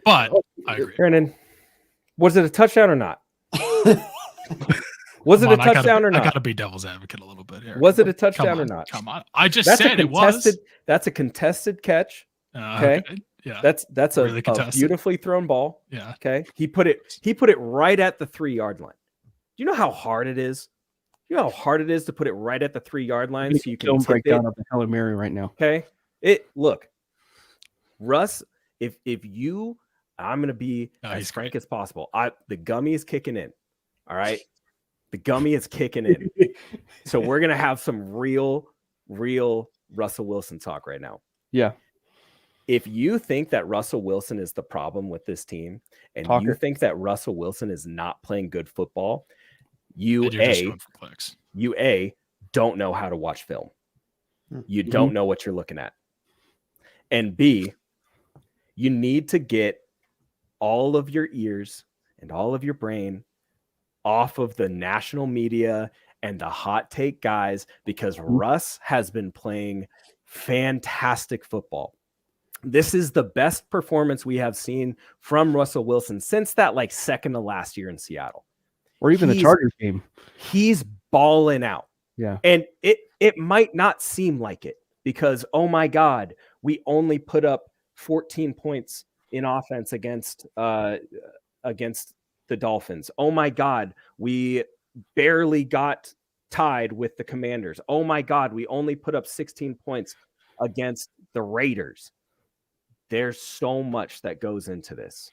but I agree. Brandon, was it a touchdown or not? Was it a touchdown or not? I got to be devil's advocate a little bit here. Was it a touchdown or not? Come on. I just said it was. That's a contested catch. Okay. Yeah. That's a, really a beautifully thrown ball. Yeah. Okay. He put it right at the 3-yard line. Do you know how hard it is? You know how hard it is to put it right at the 3-yard line so you can break down of the Hail Mary right now. Okay. Look, Russ, if you, I'm gonna be as frank as possible. The gummy is kicking in. All right. The gummy is kicking in. So we're gonna have some real Russell Wilson talk right now. Yeah. If you think that Russell Wilson is the problem with this team, and you think that Russell Wilson is not playing good football, you don't know how to watch film. You don't know what you're looking at. And B, you need to get all of your ears and all of your brain off of the national media and the hot take guys, because Russ has been playing fantastic football. This is the best performance we have seen from Russell Wilson since that second to last year in Seattle. Or even the Chargers game. He's balling out. Yeah. And it might not seem like it because, oh my God, we only put up 14 points in offense against the Dolphins. Oh my God, we barely got tied with the Commanders. Oh my God, we only put up 16 points against the Raiders. There's so much that goes into this.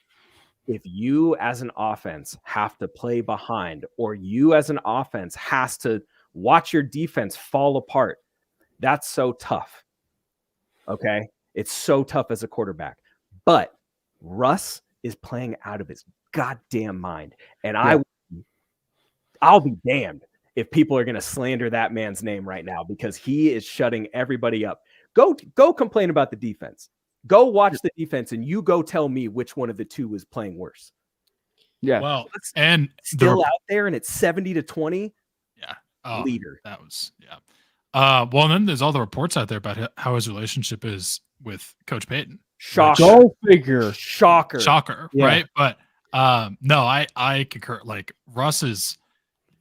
If you as an offense have to play behind, or you as an offense has to watch your defense fall apart, that's so tough. Okay? It's so tough as a quarterback. But Russ is playing out of his goddamn mind. And I'll be damned if people are going to slander that man's name right now, because he is shutting everybody up. Go complain about the defense. Go watch the defense, and you go tell me which one of the two is playing worse. Yeah. Well, and still out there, and it's 70-20. Yeah. Leader. That was, yeah. Well, and then there's all the reports out there about how his relationship is with Coach Payton. Shocker. Go figure. Shocker. Yeah. Right? But no, I concur. Russ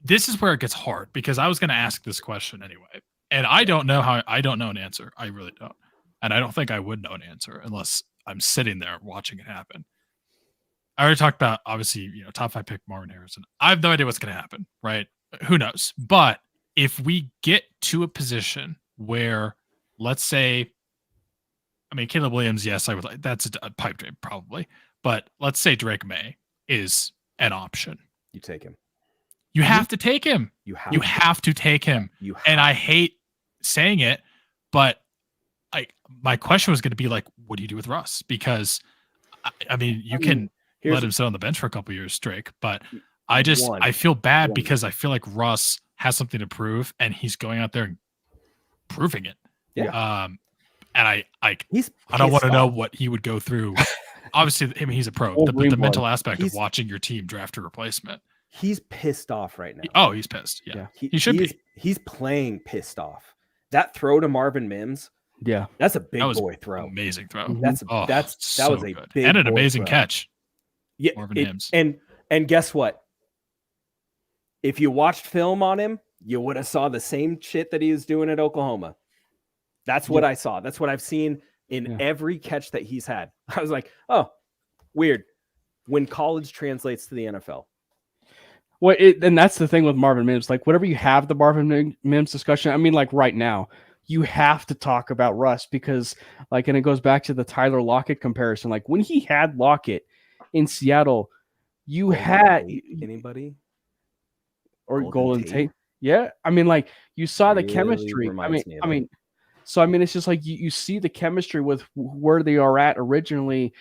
this is where it gets hard, because I was going to ask this question anyway. And I don't know an answer. I really don't. And I don't think I would know an answer unless I'm sitting there watching it happen. I already talked about, obviously, top 5 pick Marvin Harrison. I have no idea what's going to happen, right? Who knows? But if we get to a position where, let's say, Caleb Williams, yes, I would like, that's a pipe dream probably. But let's say Drake May is an option. You take him. You have to take him. You have to take him. And I hate saying it, but my question was going to be what do you do with Russ? Because you can let him sit on the bench for a couple years straight. But I feel bad because I feel like Russ has something to prove, and he's going out there and proving it. Yeah. And I don't want to know what he would go through. Obviously, I mean, he's a pro, but the mental aspect of watching your team draft a replacement. He's pissed off right now. He's pissed. Yeah. He should be. He's playing pissed off. That throw to Marvin Mims. Yeah. That's a big boy throw. Amazing throw. That so was a good. big and an amazing throw. catch. Yeah. Marvin Mims. And guess what? If you watched film on him, you would have saw the same shit that he was doing at Oklahoma. That's what I saw. That's what I've seen in every catch that he's had. I was like, oh, weird. When college translates to the NFL. Well, and that's the thing with Marvin Mims. Like, whenever you have the Marvin Mims discussion, I mean, like right now, you have to talk about Russ because, like, and it goes back to the Tyler Lockett comparison. Like, when he had Lockett in Seattle, you had anybody or Golden Tate. Yeah, I mean, like you saw the chemistry. I mean, it's just like you see the chemistry with where they are at originally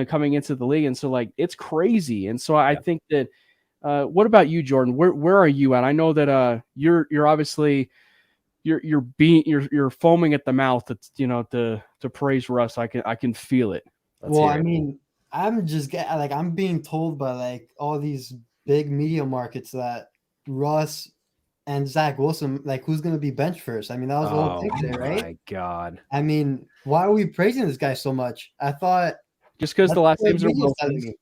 coming into the league, and so like it's crazy. And so I think that. What about you, Jordan? Where are you at? I know that you're obviously you're foaming at the mouth. To praise Russ. I can feel it. I mean, I'm just I'm being told by like all these big media markets that Russ and Zach Wilson, like, who's going to be bench first? I mean, that was the whole thing there, right? Oh my God. I mean, why are we praising this guy so much? I thought just because the last names are Wilson.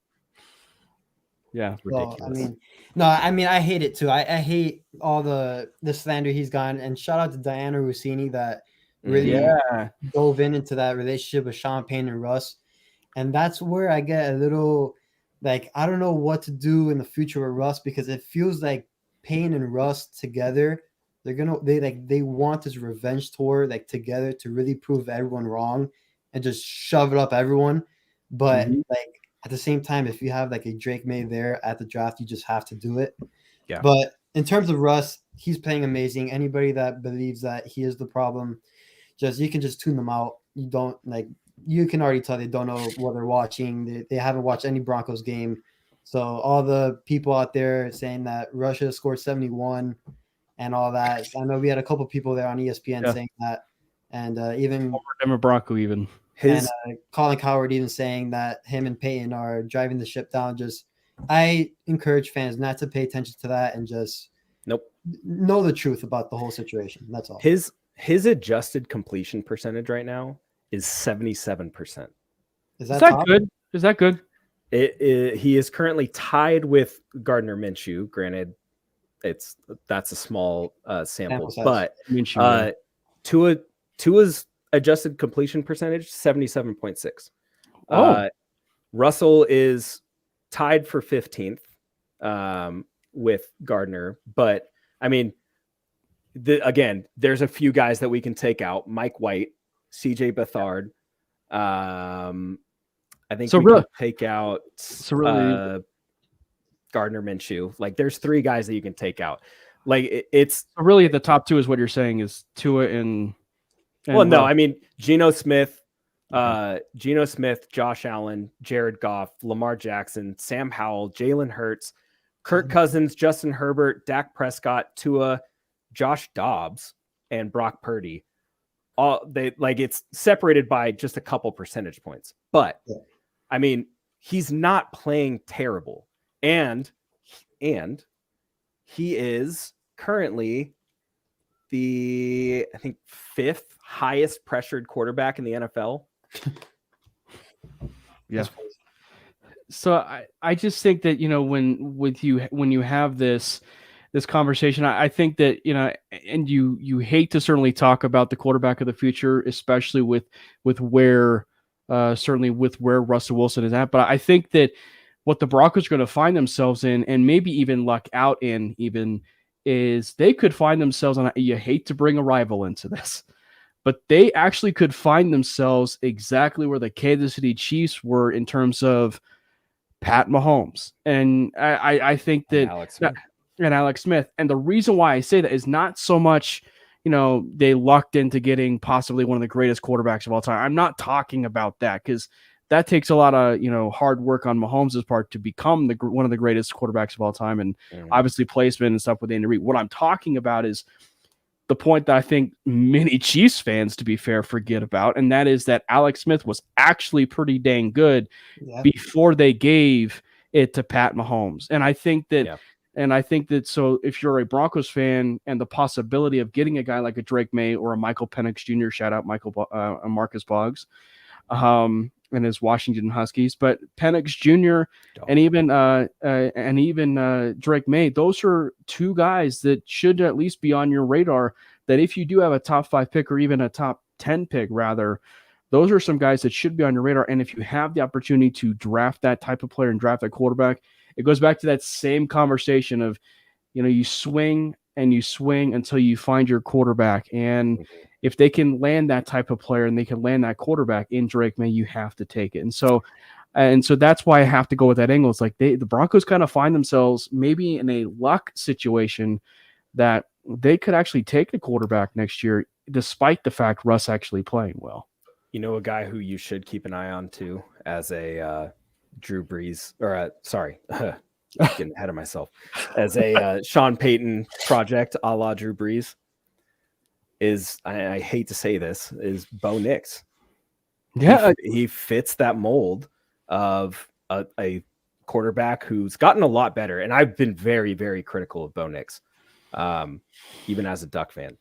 Yeah, ridiculous. I hate it too. I hate all the slander he's gotten. And shout out to Diana Rossini that really dove into that relationship with Sean Payne and Russ. And that's where I get a little like, I don't know what to do in the future with Russ because it feels like Payne and Russ together, they want this revenge tour like together to really prove everyone wrong and just shove it up everyone. But like at the same time, if you have like a Drake May there at the draft, you just have to do it. Yeah. But in terms of Russ, he's playing amazing. Anybody that believes that he is the problem, you can just tune them out. You can already tell they don't know what they're watching. They haven't watched any Broncos game. So all the people out there saying that Russia scored 71 and all that. I know we had a couple people there on ESPN saying that. And even Denver Bronco even. And Colin Cowherd even saying that him and Peyton are driving the ship down. I encourage fans not to pay attention to that and just know the truth about the whole situation. That's all. His adjusted completion percentage right now is 77%. Is that good? Is that good? He is currently tied with Gardner Minshew. Granted, that's a small sample, but Tua's adjusted completion percentage 77.6. Russell is tied for 15th with Gardner, but I mean, again, there's a few guys that we can take out. Mike White, CJ Beathard. I think we can take out Gardner Minshew. Like, there's 3 guys that you can take out. Like, it's really the top 2 is what you're saying is Tua and no, I mean Geno Smith, Josh Allen, Jared Goff, Lamar Jackson, Sam Howell, Jalen Hurts, Kirk Cousins, Justin Herbert, Dak Prescott, Tua, Josh Dobbs, and Brock Purdy. It's separated by just a couple percentage points, but I mean, he's not playing terrible, and he is currently the, I think, 5th highest pressured quarterback in the NFL. Yeah. So I just think that, when you have this conversation, I think that, and you hate to certainly talk about the quarterback of the future, especially with where Russell Wilson is at. But I think that what the Broncos are going to find themselves in, and maybe even luck out in even, is they could find themselves on. You hate to bring a rival into this, but they actually could find themselves exactly where the Kansas City Chiefs were in terms of Pat Mahomes. And I think that Alex Smith. And the reason why I say that is not so much, they lucked into getting possibly one of the greatest quarterbacks of all time. I'm not talking about that because that takes a lot of, hard work on Mahomes' part to become one of the greatest quarterbacks of all time. And obviously placement and stuff with Andy Reid. What I'm talking about is the point that I think many Chiefs fans, to be fair, forget about. And that is that Alex Smith was actually pretty dang good before they gave it to Pat Mahomes. And I think that, so if you're a Broncos fan and the possibility of getting a guy like a Drake May or a Michael Penix Jr., shout out Marcus Boggs, and his Washington Huskies, but Penix Jr. and even Drake May, those are two guys that should at least be on your radar, that if you do have a top 5 pick or even a top 10 pick rather, those are some guys that should be on your radar. And if you have the opportunity to draft that type of player and draft that quarterback, it goes back to that same conversation of, you swing and you swing until you find your quarterback. And if they can land that type of player and they can land that quarterback in Drake May, you have to take it. And so that's why I have to go with that angle. It's like the Broncos kind of find themselves maybe in a luck situation that they could actually take the quarterback next year, despite the fact Russ actually playing well. A guy who you should keep an eye on too, as a Drew Brees, or getting ahead of myself, as a Sean Payton project a la Drew Brees, is, I hate to say this, is Bo Nix. Yeah, he fits that mold of a quarterback who's gotten a lot better. And I've been very, very critical of Bo Nix, even as a Duck fan.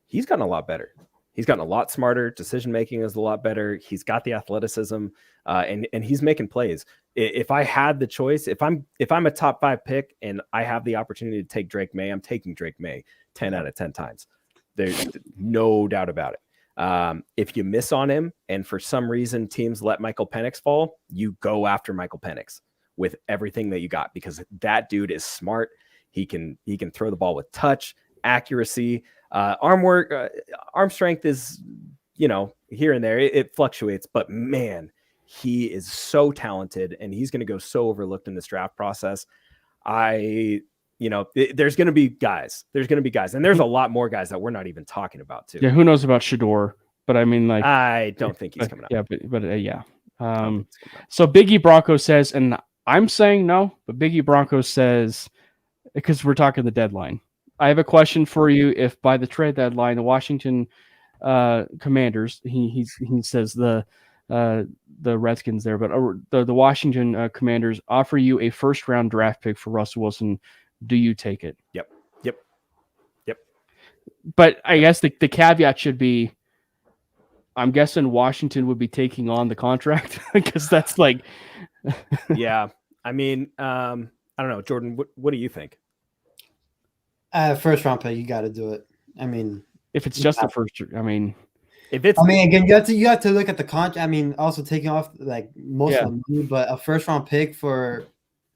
He's gotten a lot better. He's gotten a lot smarter. Decision making is a lot better. He's got the athleticism, and he's making plays. If I had the choice, if I'm a top 5 pick and I have the opportunity to take Drake May, I'm taking Drake May 10 out of 10 times. There's no doubt about it. If you miss on him and for some reason teams let Michael Penix fall, you go after Michael Penix with everything that you got, because that dude is smart. He can throw the ball with touch, accuracy, arm work, arm strength is, here and there. It fluctuates, but man, he is so talented and he's going to go so overlooked in this draft process. There's going to be guys. And there's a lot more guys that we're not even talking about too. Yeah, who knows about Shador? But I mean, I don't think he's coming up. Yeah, but yeah. So Biggie Bronco says, and I'm saying no, but Biggie Bronco says, because we're talking the deadline, I have a question for you. If by the trade deadline, the Washington Commanders, he says the Redskins there, but the Washington Commanders offer you a first-round draft pick for Russell Wilson, do you take it? Yep. But I guess the caveat should be, I'm guessing Washington would be taking on the contract, because that's like, yeah. I mean, I don't know, Jordan. What do you think? First round pick, you got to do it. I mean, if it's just the first, again, you have to look at the contract. I mean, also taking off like most of the money, but a first round pick for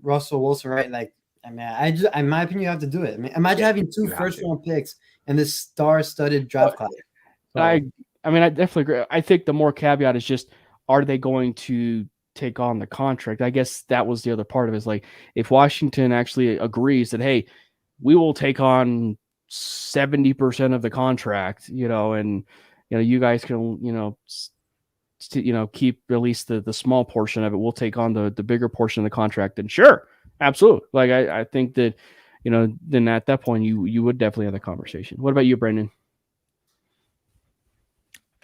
Russell Wilson, right? Like, I mean, in my opinion, you have to do it. I mean, imagine having 2 first round picks in this star-studded draft class. I definitely agree. I think the more caveat is just, are they going to take on the contract? I guess that was the other part of it, is like, if Washington actually agrees that, hey, we will take on 70% of the contract, and you guys can, keep at least the small portion of it. We'll take on the bigger portion of the contract. Then sure, absolutely. Like I think that, then at that point you would definitely have the conversation. What about you, Brendan?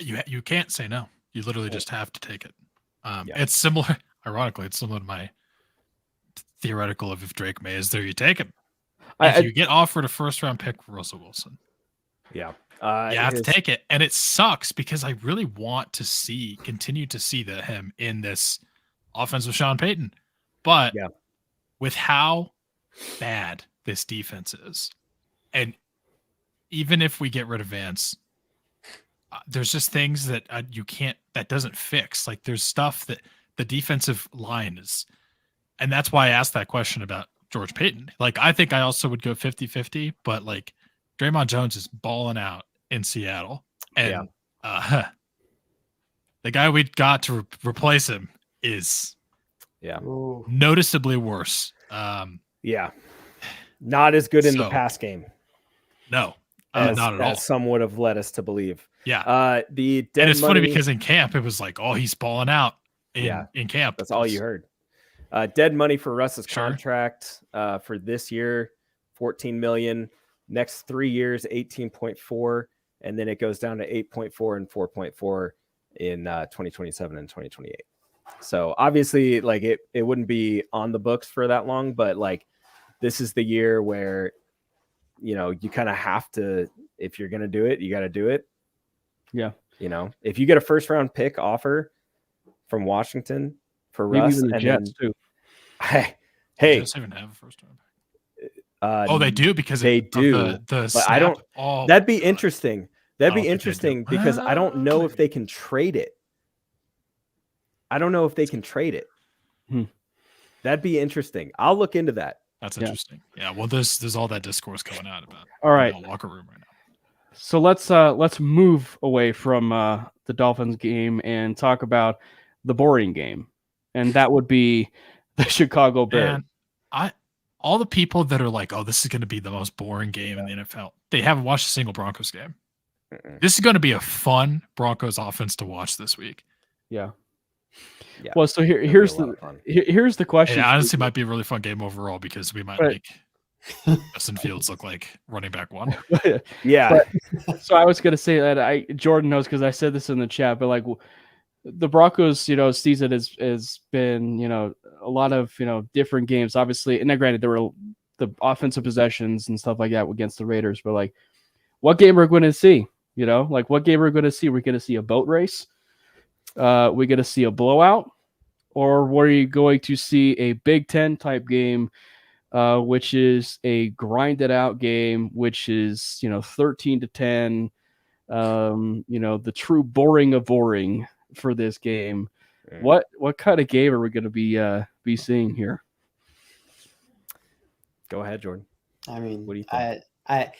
You can't say no. You literally just have to take it. It's similar. Ironically, it's similar to my theoretical of if Drake May is there, you take him. If you get offered a first-round pick for Russell Wilson, you have to take it. And it sucks because I really want to continue to see him in this offense with Sean Payton. But with how bad this defense is, and even if we get rid of Vance, there's just things that that doesn't fix. Like, there's stuff that the defensive line is, and that's why I asked that question about George Payton. Like, I think I also would go 50-50, but like, Draymond Jones is balling out in Seattle, and the guy we got to replace him is noticeably worse. Not as good in the pass game. No, not at all. As some would have led us to believe. Yeah. And it's funny because in camp it was like, oh, he's balling out. in camp. That's all you heard. Dead money for Russ's contract for this year, $14 million. Next 3 years, 18.4, and then it goes down to 8.4 and 4.4 in 2027 and 2028. So obviously, like it wouldn't be on the books for that long, but like this is the year where you kind of have to, if you're gonna do it, you got to do it. Yeah. If you get a first round pick offer from Washington for maybe Russ, even the and Jets then, too. Hey, They don't even have a first round pick. They do because they do. The but snap. I don't. Oh, That'd be interesting. That'd be think they interesting do. because I don't know if they can trade it. I don't know if they can trade it. That'd be interesting. I'll look into that. That's interesting. Yeah. Well, there's all that discourse going on about. All right. The locker room right now. So let's move away from the Dolphins game and talk about the boring game, and that would be the Chicago Bears. Man, all the people that are like, "Oh, this is going to be the most boring game in the NFL," they haven't watched a single Broncos game. This is going to be a fun Broncos offense to watch this week. Yeah. Well, so here's the question. It honestly might be a really fun game overall because we might make Justin Fields look like running back one. Yeah. So I was going to say that Jordan knows because I said this in the chat, but like the Broncos, season has been, a lot of, different games, obviously. And granted, there were the offensive possessions and stuff like that against the Raiders, but like what game we're going to see, what game we're going to see? We're going to see a boat race. We're going to see a blowout, or were you going to see a Big Ten type game, which is a grinded out game, which is 13-10, the true boring of boring for this game. What kind of game are we going to be seeing here? Go ahead, Jordan. I mean, what do you think? I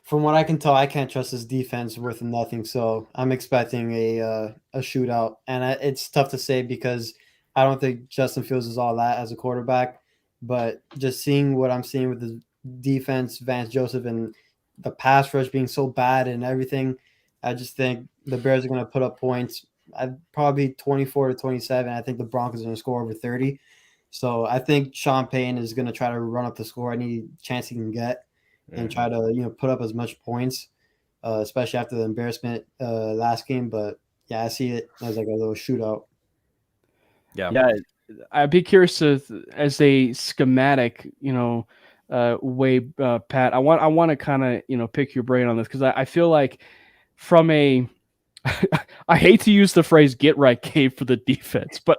from what I can tell, I can't trust this defense worth nothing. So I'm expecting a shootout, and it's tough to say because I don't think Justin Fields is all that as a quarterback. But just seeing what I'm seeing with the defense, Vance Joseph, and the pass rush being so bad and everything, I just think the Bears are going to put up points. Probably 24-27. I think the Broncos are going to score over 30. So I think Sean Payton is going to try to run up the score any chance he can get and try to put up as much points, especially after the embarrassment last game. But yeah, I see it as like a little shootout. Yeah. I'd be curious as a schematic, way, Pat. I want to kind of pick your brain on this because I feel like from a I hate to use the phrase "get right" game for the defense, but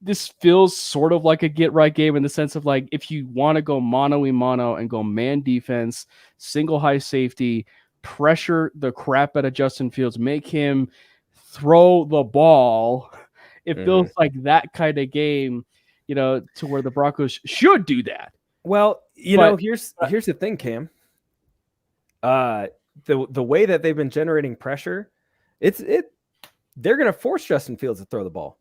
this feels sort of like a get right game in the sense of like if you want to go mano-a-mano and go man defense, single high safety, pressure the crap out of Justin Fields, make him throw the ball. It feels like that kind of game, to where the Broncos should do that. Well, here's the thing, Cam. The way that they've been generating pressure, they're going to force Justin Fields to throw the ball.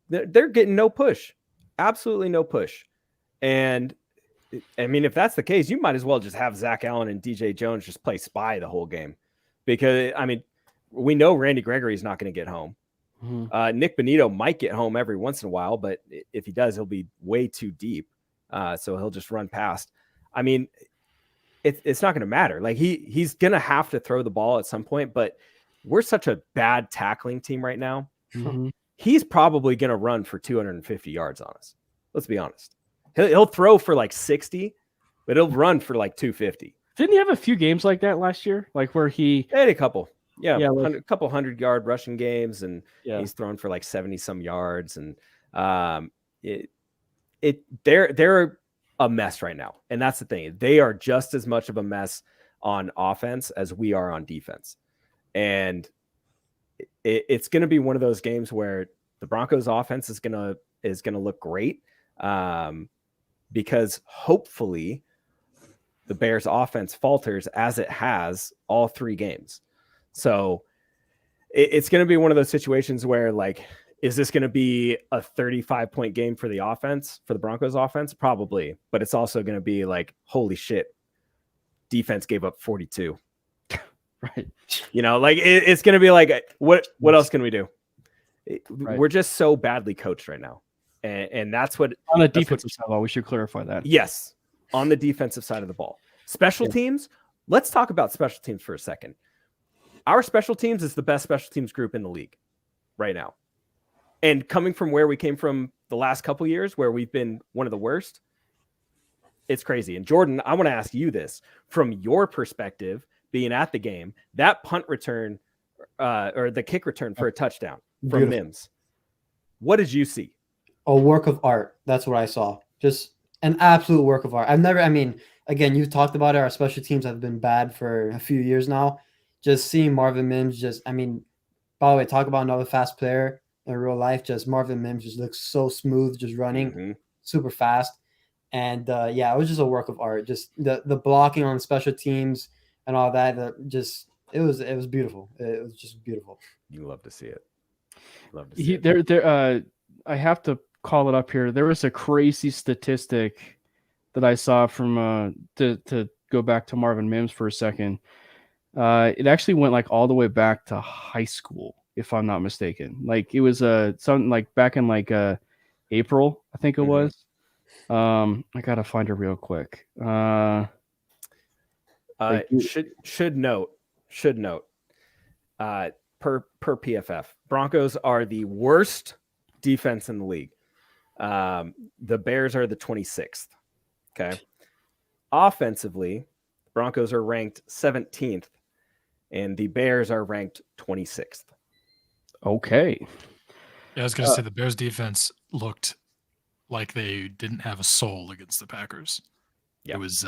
They're getting no push, absolutely no push. And I mean, if that's the case, you might as well just have Zach Allen and DJ Jones just play spy the whole game, because I mean, we know Randy Gregory is not going to get home. Nick Bonito might get home every once in a while, but if he does, he'll be way too deep. So he'll just run past. I mean, it's not going to matter. Like he's going to have to throw the ball at some point, but we're such a bad tackling team right now. He's probably going to run for 250 yards on us. Let's be honest. He'll throw for like 60, but he'll run for like 250. Didn't he have a few games like that last year? Like where he had a couple. Yeah, like, a couple 100-yard rushing games, and he's thrown for like 70-some yards, and they're a mess right now, and that's the thing. They are just as much of a mess on offense as we are on defense, and it's going to be one of those games where the Broncos' offense is going to look great, because hopefully the Bears' offense falters as it has all 3 games. So it's going to be one of those situations where, like, is this going to be a 35-point game for the offense, for the Broncos offense? Probably. But it's also going to be like, holy shit, defense gave up 42. Right. Like it's going to be like, what else can we do? We're just so badly coached right now. And that's what on the defensive side, we should clarify that. Yes, on the defensive side of the ball. Special teams, let's talk about special teams for a second. Our special teams is the best special teams group in the league right now. And coming from where we came from the last couple years, where we've been one of the worst, it's crazy. And Jordan, I want to ask you this. From your perspective, being at the game, that punt return or the kick return for a touchdown from Mims, what did you see? A work of art. That's what I saw. Just an absolute work of art. Again, you've talked about it. Our special teams have been bad for a few years now. Just seeing Marvin Mims by the way, talk about another fast player in real life. Just Marvin Mims just looks so smooth, just running super fast. And it was just a work of art. Just the blocking on special teams and all that. It was beautiful. It was just beautiful. You love to see it. I have to call it up here. There was a crazy statistic that I saw from to go back to Marvin Mims for a second. It actually went like all the way back to high school, if I'm not mistaken. Like it was something like back in like April, I think it was. I gotta find it real quick. Should note. Per PFF, Broncos are the worst defense in the league. The Bears are the 26th. Okay. Offensively, Broncos are ranked 17th, and the Bears are ranked 26th. Okay. Yeah, I was going to say the Bears defense looked like they didn't have a soul against the Packers. It was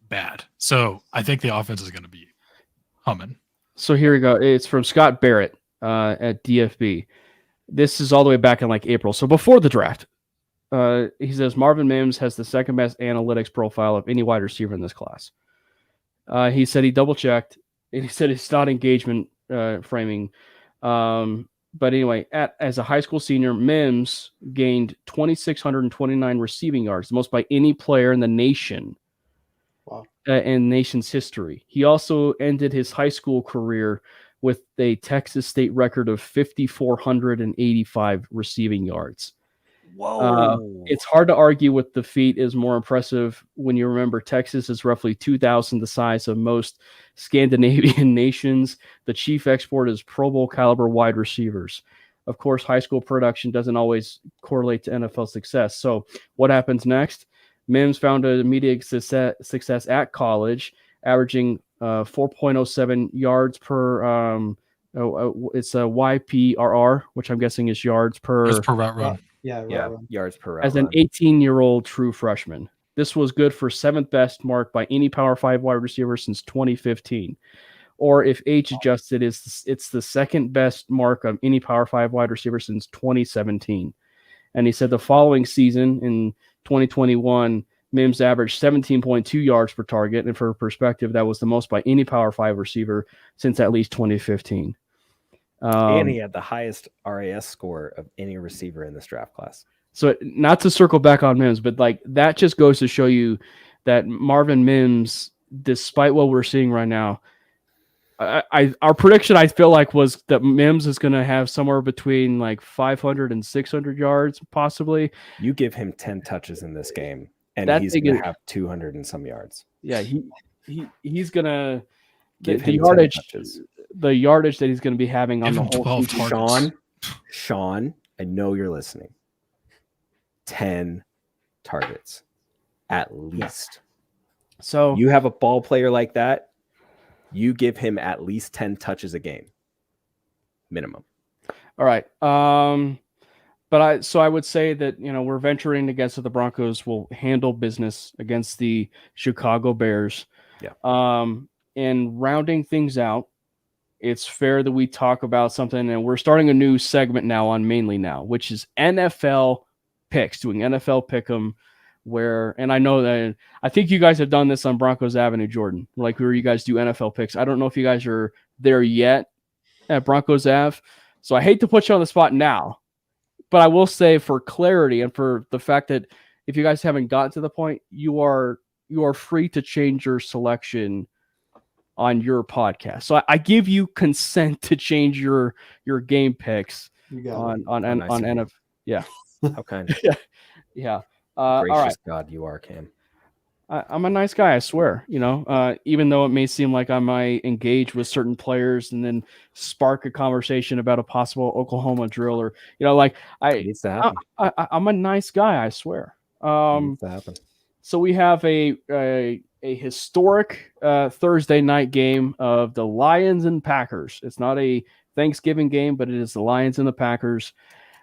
bad. So I think the offense is going to be humming. So here we go. It's from Scott Barrett at DFB. This is all the way back in like April. So before the draft, he says Marvin Mims has the second best analytics profile of any wide receiver in this class. He said he double checked and he said it's not engagement framing. But anyway, as a high school senior, Mims gained 2,629 receiving yards, the most by any player in the nation. Wow. In nation's history. He also ended his high school career with a Texas State record of 5,485 receiving yards. Whoa. It's hard to argue with the feat is more impressive when you remember Texas is roughly 2,000 the size of most Scandinavian nations. The chief export is Pro Bowl caliber wide receivers. Of course, high school production doesn't always correlate to NFL success. So what happens next? Mims found immediate success at college, averaging 4.07 yards per. It's a YPRR, which I'm guessing is yards per route run. Yards per route. As an 18-year-old true freshman, this was good for seventh best mark by any Power 5 wide receiver since 2015. Or if age adjusted, it's the second best mark of any Power 5 wide receiver since 2017. And he said the following season in 2021, Mims averaged 17.2 yards per target. And for perspective, that was the most by any Power 5 receiver since at least 2015. And he had the highest RAS score of any receiver in this draft class. So not to circle back on Mims, but like that just goes to show you that Marvin Mims, despite what we're seeing right now, our prediction, I feel like, was that Mims is going to have somewhere between like 500 and 600 yards, possibly. You give him 10 touches in this game, and he's going to have 200 and some yards. Yeah, he's going to give the yardage that he's going to be having on the whole season. Sean, I know you're listening. 10 targets, at least. So you have a ball player like that. You give him at least 10 touches a game, minimum. All right. But I would say that, we're venturing to guess that the Broncos will handle business against the Chicago Bears. Yeah. And rounding things out, it's fair that we talk about something, and we're starting a new segment now on Manly now, which is NFL picks, doing NFL pick'em. And I know that I think you guys have done this on Broncos Avenue, Jordan, like where you guys do NFL picks. I don't know if you guys are there yet at Broncos Ave. So I hate to put you on the spot now, but I will say for clarity and for the fact that if you guys haven't gotten to the point, you are free to change your selection on your podcast. So I give you consent to change your game picks on NFL. Yeah. Okay. Yeah. Gracious all right. God, you are, Cam. I'm a nice guy, I swear. Even though it may seem like I might engage with certain players and then spark a conversation about a possible Oklahoma drill, or It needs to happen. I'm a nice guy, I swear. It needs to happen. So we have a historic Thursday night game of the Lions and Packers. It's not a Thanksgiving game, but it is the Lions and the Packers.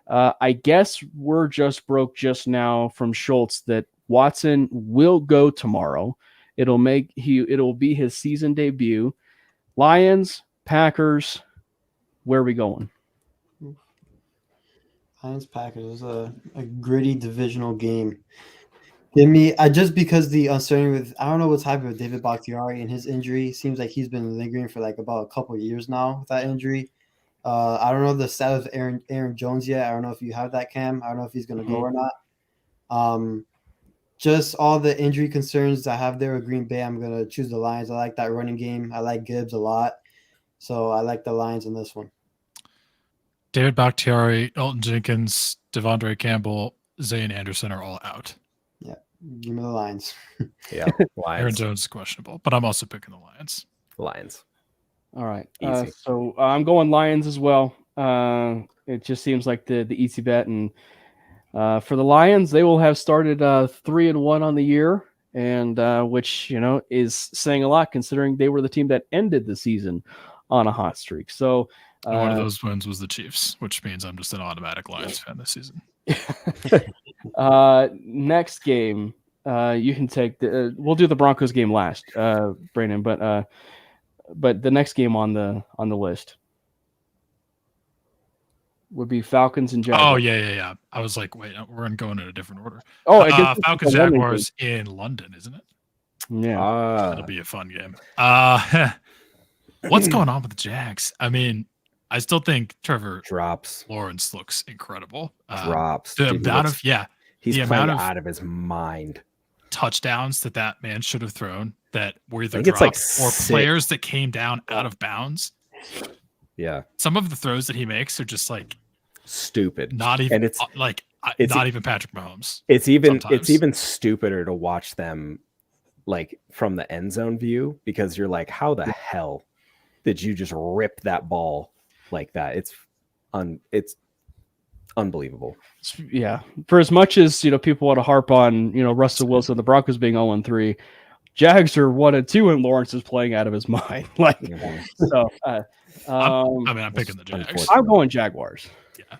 I guess we're just broke just now from Schultz that Watson will go tomorrow. It'll be his season debut. Lions, Packers, where are we going? Lions Packers is a gritty divisional game. Give me just because the uncertainty with I don't know what's happening with David Bakhtiari and his injury. Seems like he's been lingering for like about a couple of years now with that injury. I don't know the status of Aaron Jones yet. I don't know if you have that, Cam. I don't know if he's going to go or not. Just all the injury concerns I have there with Green Bay, I'm going to choose the Lions. I like that running game. I like Gibbs a lot. So I like the Lions in this one. David Bakhtiari, Elton Jenkins, Devondre Campbell, Zane Anderson are all out. Yeah, give me the Lions. Yeah, Lions. Aaron Jones is questionable, but I'm also picking the Lions. Lions. All right. Easy. So I'm going Lions as well. It just seems like the easy bet. And for the Lions, they will have started 3-1 on the year, and which is saying a lot considering they were the team that ended the season on a hot streak. So and one of those wins was the Chiefs, which means I'm just an automatic Lions fan this season. Next game, you can take we'll do the Broncos game last, Brandon, but the next game on the list would be Falcons and Jaguars. Oh yeah. I was like, wait, we're going in a different order. Oh, Falcons Jaguars in London, isn't it? Yeah, it'll be a fun game. What's going on with the Jags? I mean, I still think Trevor Lawrence looks incredible. Drops. The Dude, amount he's the playing amount of out of his mind. touchdowns that man should have thrown that were either it's dropped like or players that came down out of bounds. Yeah. Some of the throws that he makes are just like stupid. Not even and it's not even Patrick Mahomes. It's even stupider to watch them like from the end zone view, because you're like, how the hell did you just rip that ball like that? It's unbelievable. Yeah. For as much as people want to harp on Russell Wilson, the Broncos being 0-3, Jags are 1-2, and Lawrence is playing out of his mind. So. I'm picking the Jags. I'm going Jaguars. Yeah.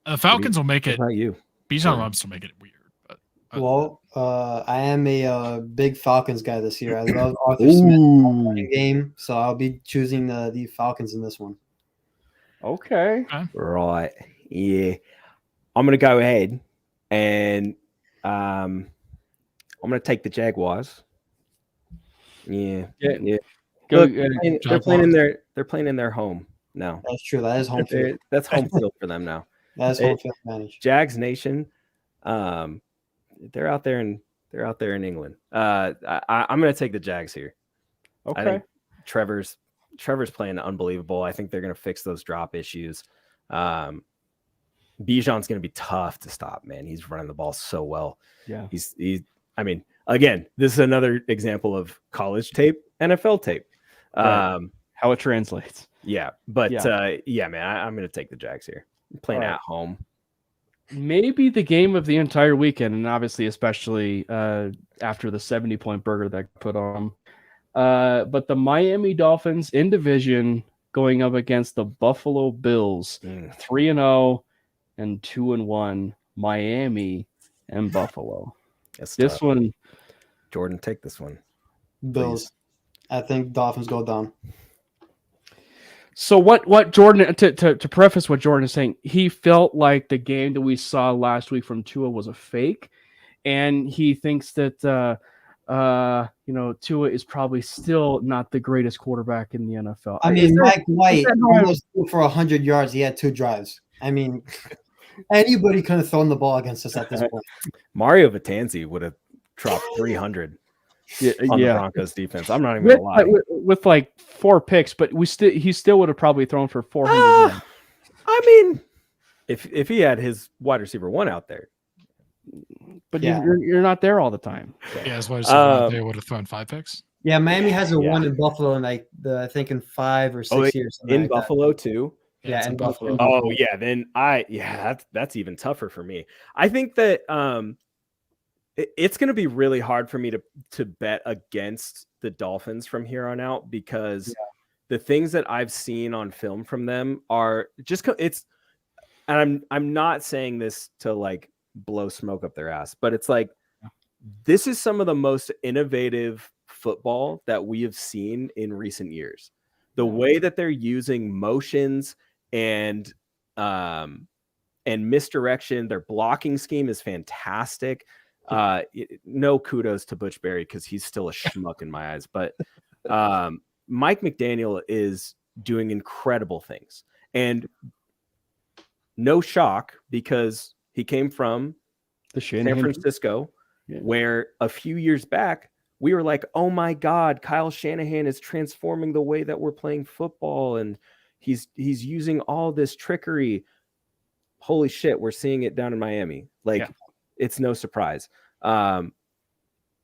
The Falcons will make it. How about you? Bijan Robinson will make it weird. But I am a big Falcons guy this year. I love Arthur Smith game, so I'll be choosing the Falcons in this one. Okay. Right. Yeah. I'm gonna go ahead and I'm gonna take the Jaguars. Yeah. Look, they're playing in their home now. That's true. That is home field. That's home field for them now. That's home field advantage. Jags Nation. They're out there in England. I'm going to take the Jags here. Okay. I think Trevor's playing unbelievable. I think they're going to fix those drop issues. Bijan's going to be tough to stop, man. He's running the ball so well. Yeah. I mean, again, this is another example of college tape, NFL tape. Right. How it translates. Yeah. But man, I'm going to take the Jags here. I'm playing at home. Maybe the game of the entire weekend, and obviously especially after the 70-point burger that put on. But the Miami Dolphins in division going up against the Buffalo Bills, 3-0 and 2-1. Miami and Buffalo. That's this tough. One, Jordan, take this one. Bills. Please. I think Dolphins go down. So what Jordan, to preface what Jordan is saying, he felt like the game that we saw last week from Tua was a fake, and he thinks that Tua is probably still not the greatest quarterback in the NFL. I mean, Mike White almost threw for 100 yards. He had 2 drives. I mean, anybody could have thrown the ball against us at this point. Mario Vitanzi would have dropped 300. on the Broncos defense. I'm not even gonna lie. With like 4 picks, but he still would have probably thrown for 400. I mean, if he had his wide receiver 1 out there. But you're not there all the time. Yeah, his wide receiver they would have thrown 5 picks. Yeah, Miami has a 1 in Buffalo, and like I think in 5 or 6 years. In like Buffalo too. Yeah, in Buffalo. Oh yeah, then that's even tougher for me. I think that it's going to be really hard for me to bet against the Dolphins from here on out, because the things that I've seen on film from them are just and I'm not saying this to like blow smoke up their ass, but it's like this is some of the most innovative football that we have seen in recent years. The way that they're using motions and misdirection, their blocking scheme is fantastic. No kudos to Butch Berry because he's still a schmuck in my eyes, but Mike McDaniel is doing incredible things, and no shock because he came from San Francisco, where a few years back we were like, oh my God, Kyle Shanahan is transforming the way that we're playing football, and he's using all this trickery. Holy shit, we're seeing it down in Miami. It's no surprise. And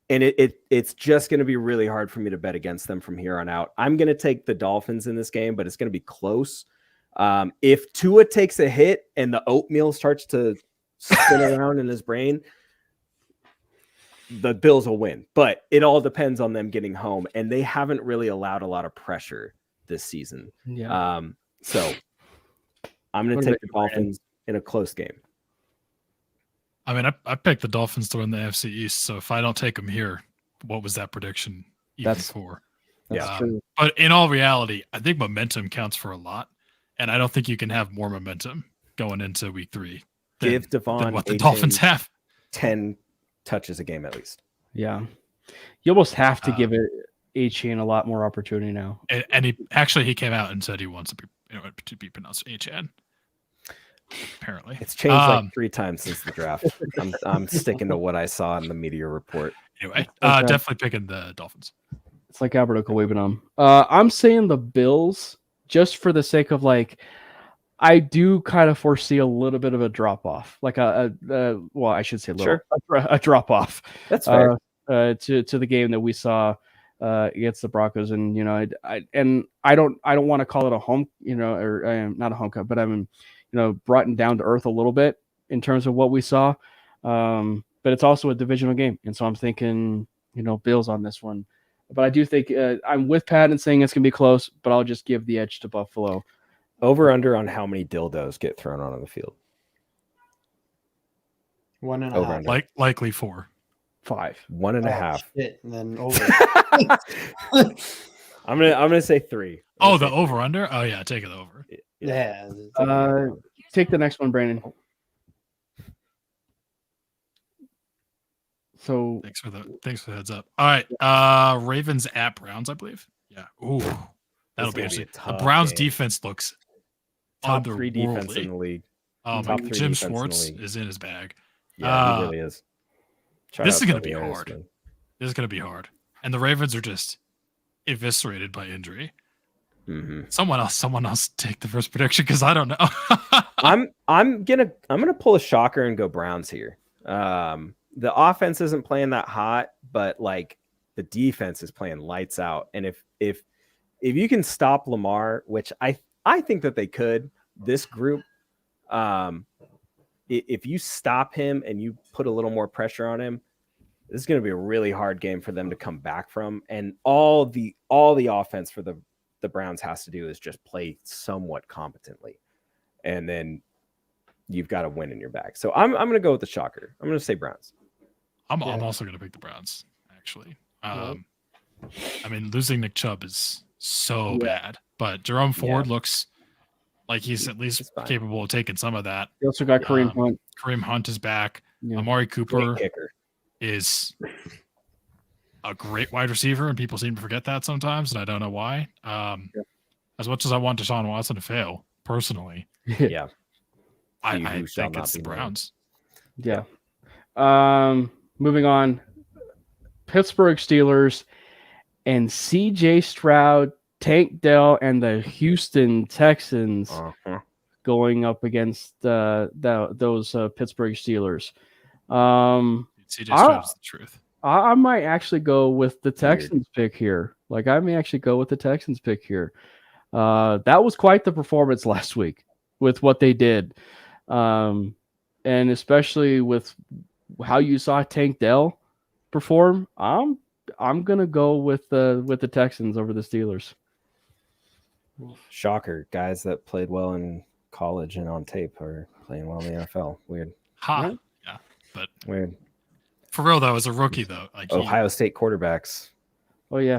it's just going to be really hard for me to bet against them from here on out. I'm going to take the Dolphins in this game, but it's going to be close. If Tua takes a hit and the oatmeal starts to spin around in his brain, the Bills will win. But it all depends on them getting home, and they haven't really allowed a lot of pressure this season. Yeah. So I'm going to take the Dolphins in a close game. I mean, I picked the Dolphins to win the AFC East, so if I don't take them here, what was that prediction even for? That's true. But in all reality, I think momentum counts for a lot, and I don't think you can have more momentum going into week 3 than what the Dolphins have. 10 touches a game at least. Yeah. You almost have to give it Achane a lot more opportunity now. And he came out and said he wants to be pronounced Achane. Apparently, it's changed like 3 times since the draft. I'm sticking to what I saw in the media report. Anyway, definitely picking the Dolphins. It's like Alberto Coebenum. I'm saying the Bills just for the sake of I do kind of foresee a little bit of a drop off, well, I should say a drop off. That's fair. To the game that we saw against the Broncos, and I don't want to call it a home, or not a home cut, but brought down to earth a little bit in terms of what we saw. But it's also a divisional game. And so I'm thinking, Bills on this one. But I do think I'm with Pat in saying it's going to be close, but I'll just give the edge to Buffalo. Over under on how many dildos get thrown on the field? 1.5. Likely 4. 5. 1.5. Shit, and then over. I'm gonna say 3. Oh, the over under? Oh yeah, take it over. Yeah. Take the next one, Brandon. So thanks for the heads up. All right, Ravens at Browns, I believe. Yeah. Ooh, that'll be interesting. The Browns defense looks top 3 defense in the league. Jim Schwartz is in his bag. Yeah, he really is. This is going to be hard. This is going to be hard, and the Ravens are just eviscerated by injury. Mm-hmm. Someone else take the first prediction because I don't know. I'm gonna pull a shocker and go Browns here. The offense isn't playing that hot, but the defense is playing lights out. And if you can stop Lamar, which I think that they could, this group, if you stop him and you put a little more pressure on him, this is going to be a really hard game for them to come back from. And all the offense for the Browns has to do is just play somewhat competently, and then you've got a win in your bag. So I'm going to go with the shocker. I'm going to say Browns. I'm also going to pick the Browns, actually. I mean, losing Nick Chubb is so bad, but Jerome Ford looks like he's at least capable of taking some of that. You also got Kareem Hunt. Kareem Hunt is back. Yeah. Amari Cooper is a great wide receiver, and people seem to forget that sometimes, and I don't know why. As much as I want Deshaun Watson to fail, personally, I think it's the Browns. Yeah. Moving on. Pittsburgh Steelers and CJ Stroud, Tank Dell, and the Houston Texans going up against those Pittsburgh Steelers. CJ Stroud's the truth. I might actually go with the Texans pick here. Like, I may actually go with the Texans pick here. That was quite the performance last week with what they did. And especially with how you saw Tank Dell perform, I'm gonna go with the Texans over the Steelers. Shocker, guys that played well in college and on tape are playing well in the NFL. Weird. Yeah, but weird. For real though, as a rookie though, like Ohio State quarterbacks. Oh yeah.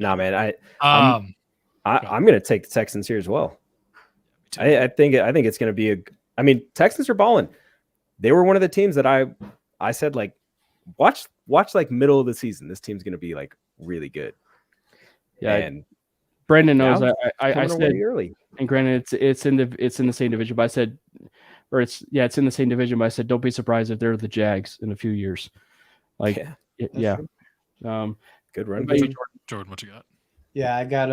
Nah, man. I'm gonna take the Texans here as well. I think it's gonna be Texans are balling. They were one of the teams that I said, like, watch like middle of the season. This team's gonna be like really good. Yeah, and Brandon knows. I said early. And granted, it's in the same division, but I said, it's in the same division. But I said, don't be surprised if they're the Jags in a few years. Like, yeah. Good run. Jordan, what you got? Yeah, I got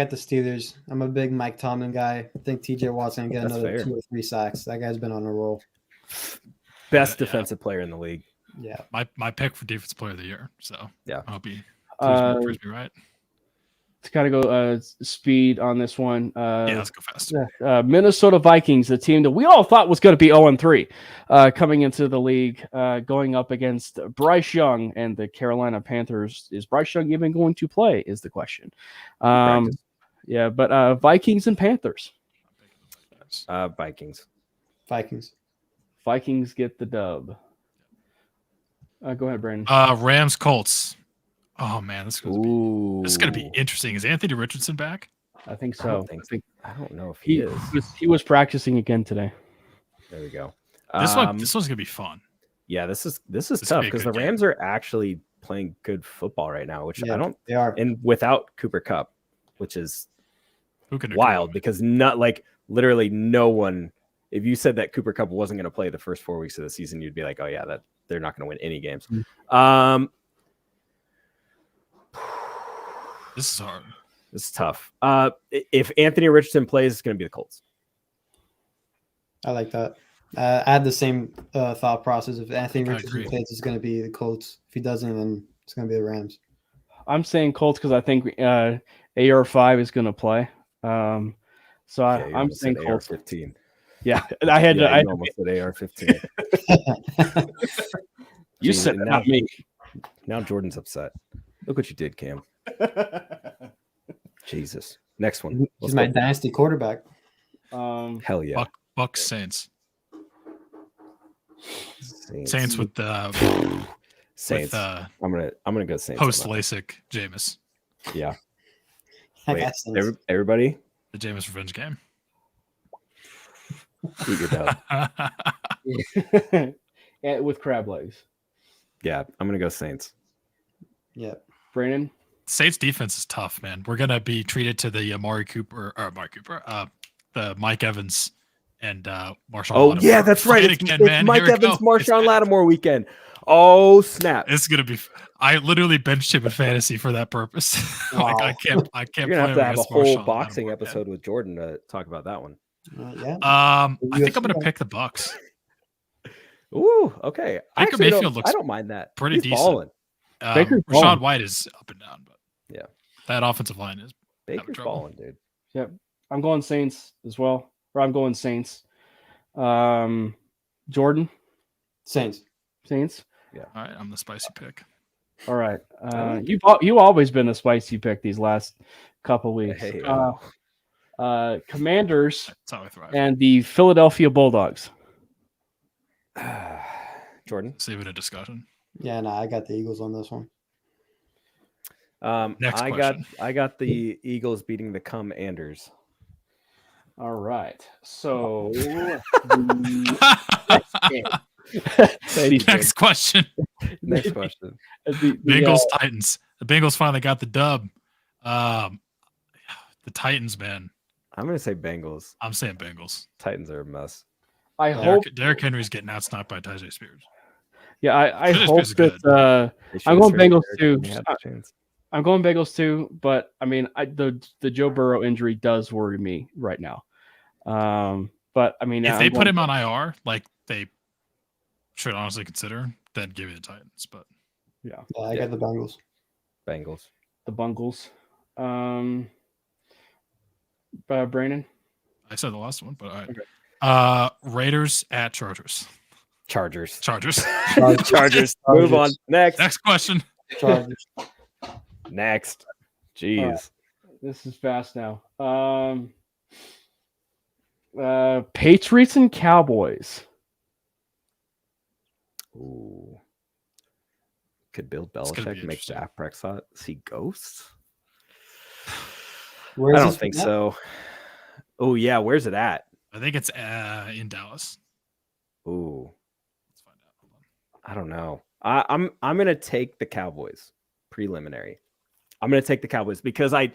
the Steelers. I'm a big Mike Tomlin guy. I think TJ Watt's gonna get another 2 or 3 sacks. That guy's been on a roll. Best defensive player in the league. Yeah. My pick for defensive player of the year. So yeah, I'll be proves me right. To kind of go speed on this one. Let's go fast. Minnesota Vikings, the team that we all thought was going to be 0-3 coming into the league, going up against Bryce Young and the Carolina Panthers. Is Bryce Young even going to play is the question. But Vikings and Panthers. Vikings. Vikings get the dub. Go ahead, Brandon. Rams Colts. Oh man, this is going to be interesting. Is Anthony Richardson back? I think so. I don't know if he is. He was practicing again today. There we go. This one's going to be fun. Yeah, this is tough because the Rams are actually playing good football right now, which they are, and without Cooper Kupp, which is wild because literally no one. If you said that Cooper Kupp wasn't going to play the first 4 weeks of the season, you'd be like, oh yeah, that they're not going to win any games. Mm-hmm. This is hard. This is tough. If Anthony Richardson plays, it's going to be the Colts. I like that. I had the same thought process. If Anthony Richardson plays, it's going to be the Colts. If he doesn't, then it's going to be the Rams. I'm saying Colts because I think AR5 is going to play. I'm saying Colts. AR-15. Yeah, I had to. I almost said AR-15. You said it, not me. Now Jordan's upset. Look what you did, Cam. Jesus. Next one. He's my dynasty quarterback. Hell yeah. Bucks Saints. Saints with the Saints. I'm gonna go Saints. Post LASIK Jameis. Yeah. Wait, everybody. The Jameis revenge game. Eat your dub. With crab legs. Yeah, I'm gonna go Saints. Yep. Brandon. Saints defense is tough, man. We're gonna be treated to the the Mike Evans and Marshawn. Oh Lattimore. yeah, that's right. It's Mike Evans, Marshawn Lattimore weekend. Oh snap! It's gonna be. I literally benched him in fantasy for that purpose. Wow. I can't. You're gonna have to have a whole boxing episode with Jordan to talk about that one. Yeah. I think I'm gonna pick the Bucks. Ooh, okay. Baker Mayfield looks. I don't mind that. Pretty He's decent. Balling. Rashad White is up and down, but yeah, that offensive line is Baker's balling, dude. Yep, I'm going Saints as well. Or I'm going Saints. Jordan, Saints. Yeah. All right, I'm the spicy pick. All right, you've always been a spicy pick these last couple weeks. Hey, Commanders That's how I thrive. and the Philadelphia Bulldogs. Jordan, save it a discussion. Yeah, no, I got the Eagles on this one. Next question. I got the Eagles beating the Commanders. All right, so next question. Next question. Bengals Titans. The Bengals finally got the dub. The Titans, man. I'm gonna say Bengals. I'm saying Bengals. Titans are a mess. I hope Derrick Henry's getting outsnapped by Tajay Spears. Yeah, I Finish hope is good. that They I'm should've going traded Bengals Derrick too. when they had the chance. I'm going Bengals too, but I mean, the Joe Burrow injury does worry me right now. But I mean, If I'm they put going- him on IR, like they should honestly consider, then give me the Titans. But Yeah, I got the Bengals. Bengals. the Bungles. Brandon. I said the last one, but all right. Okay. Raiders at Chargers. Chargers. Chargers. Chargers. Move on. Next. Next question. Chargers. Next. Jeez. This is fast now. Patriots and Cowboys. Ooh. Could Bill gonna be Belichick make interesting. Dak Prescott see ghosts? Where's I don't this think at? so. Oh yeah, where's it at? I think it's in Dallas. Ooh, Let's find out. Hold on. I don't know. I'm gonna take the Cowboys preliminary. I'm gonna take the Cowboys because I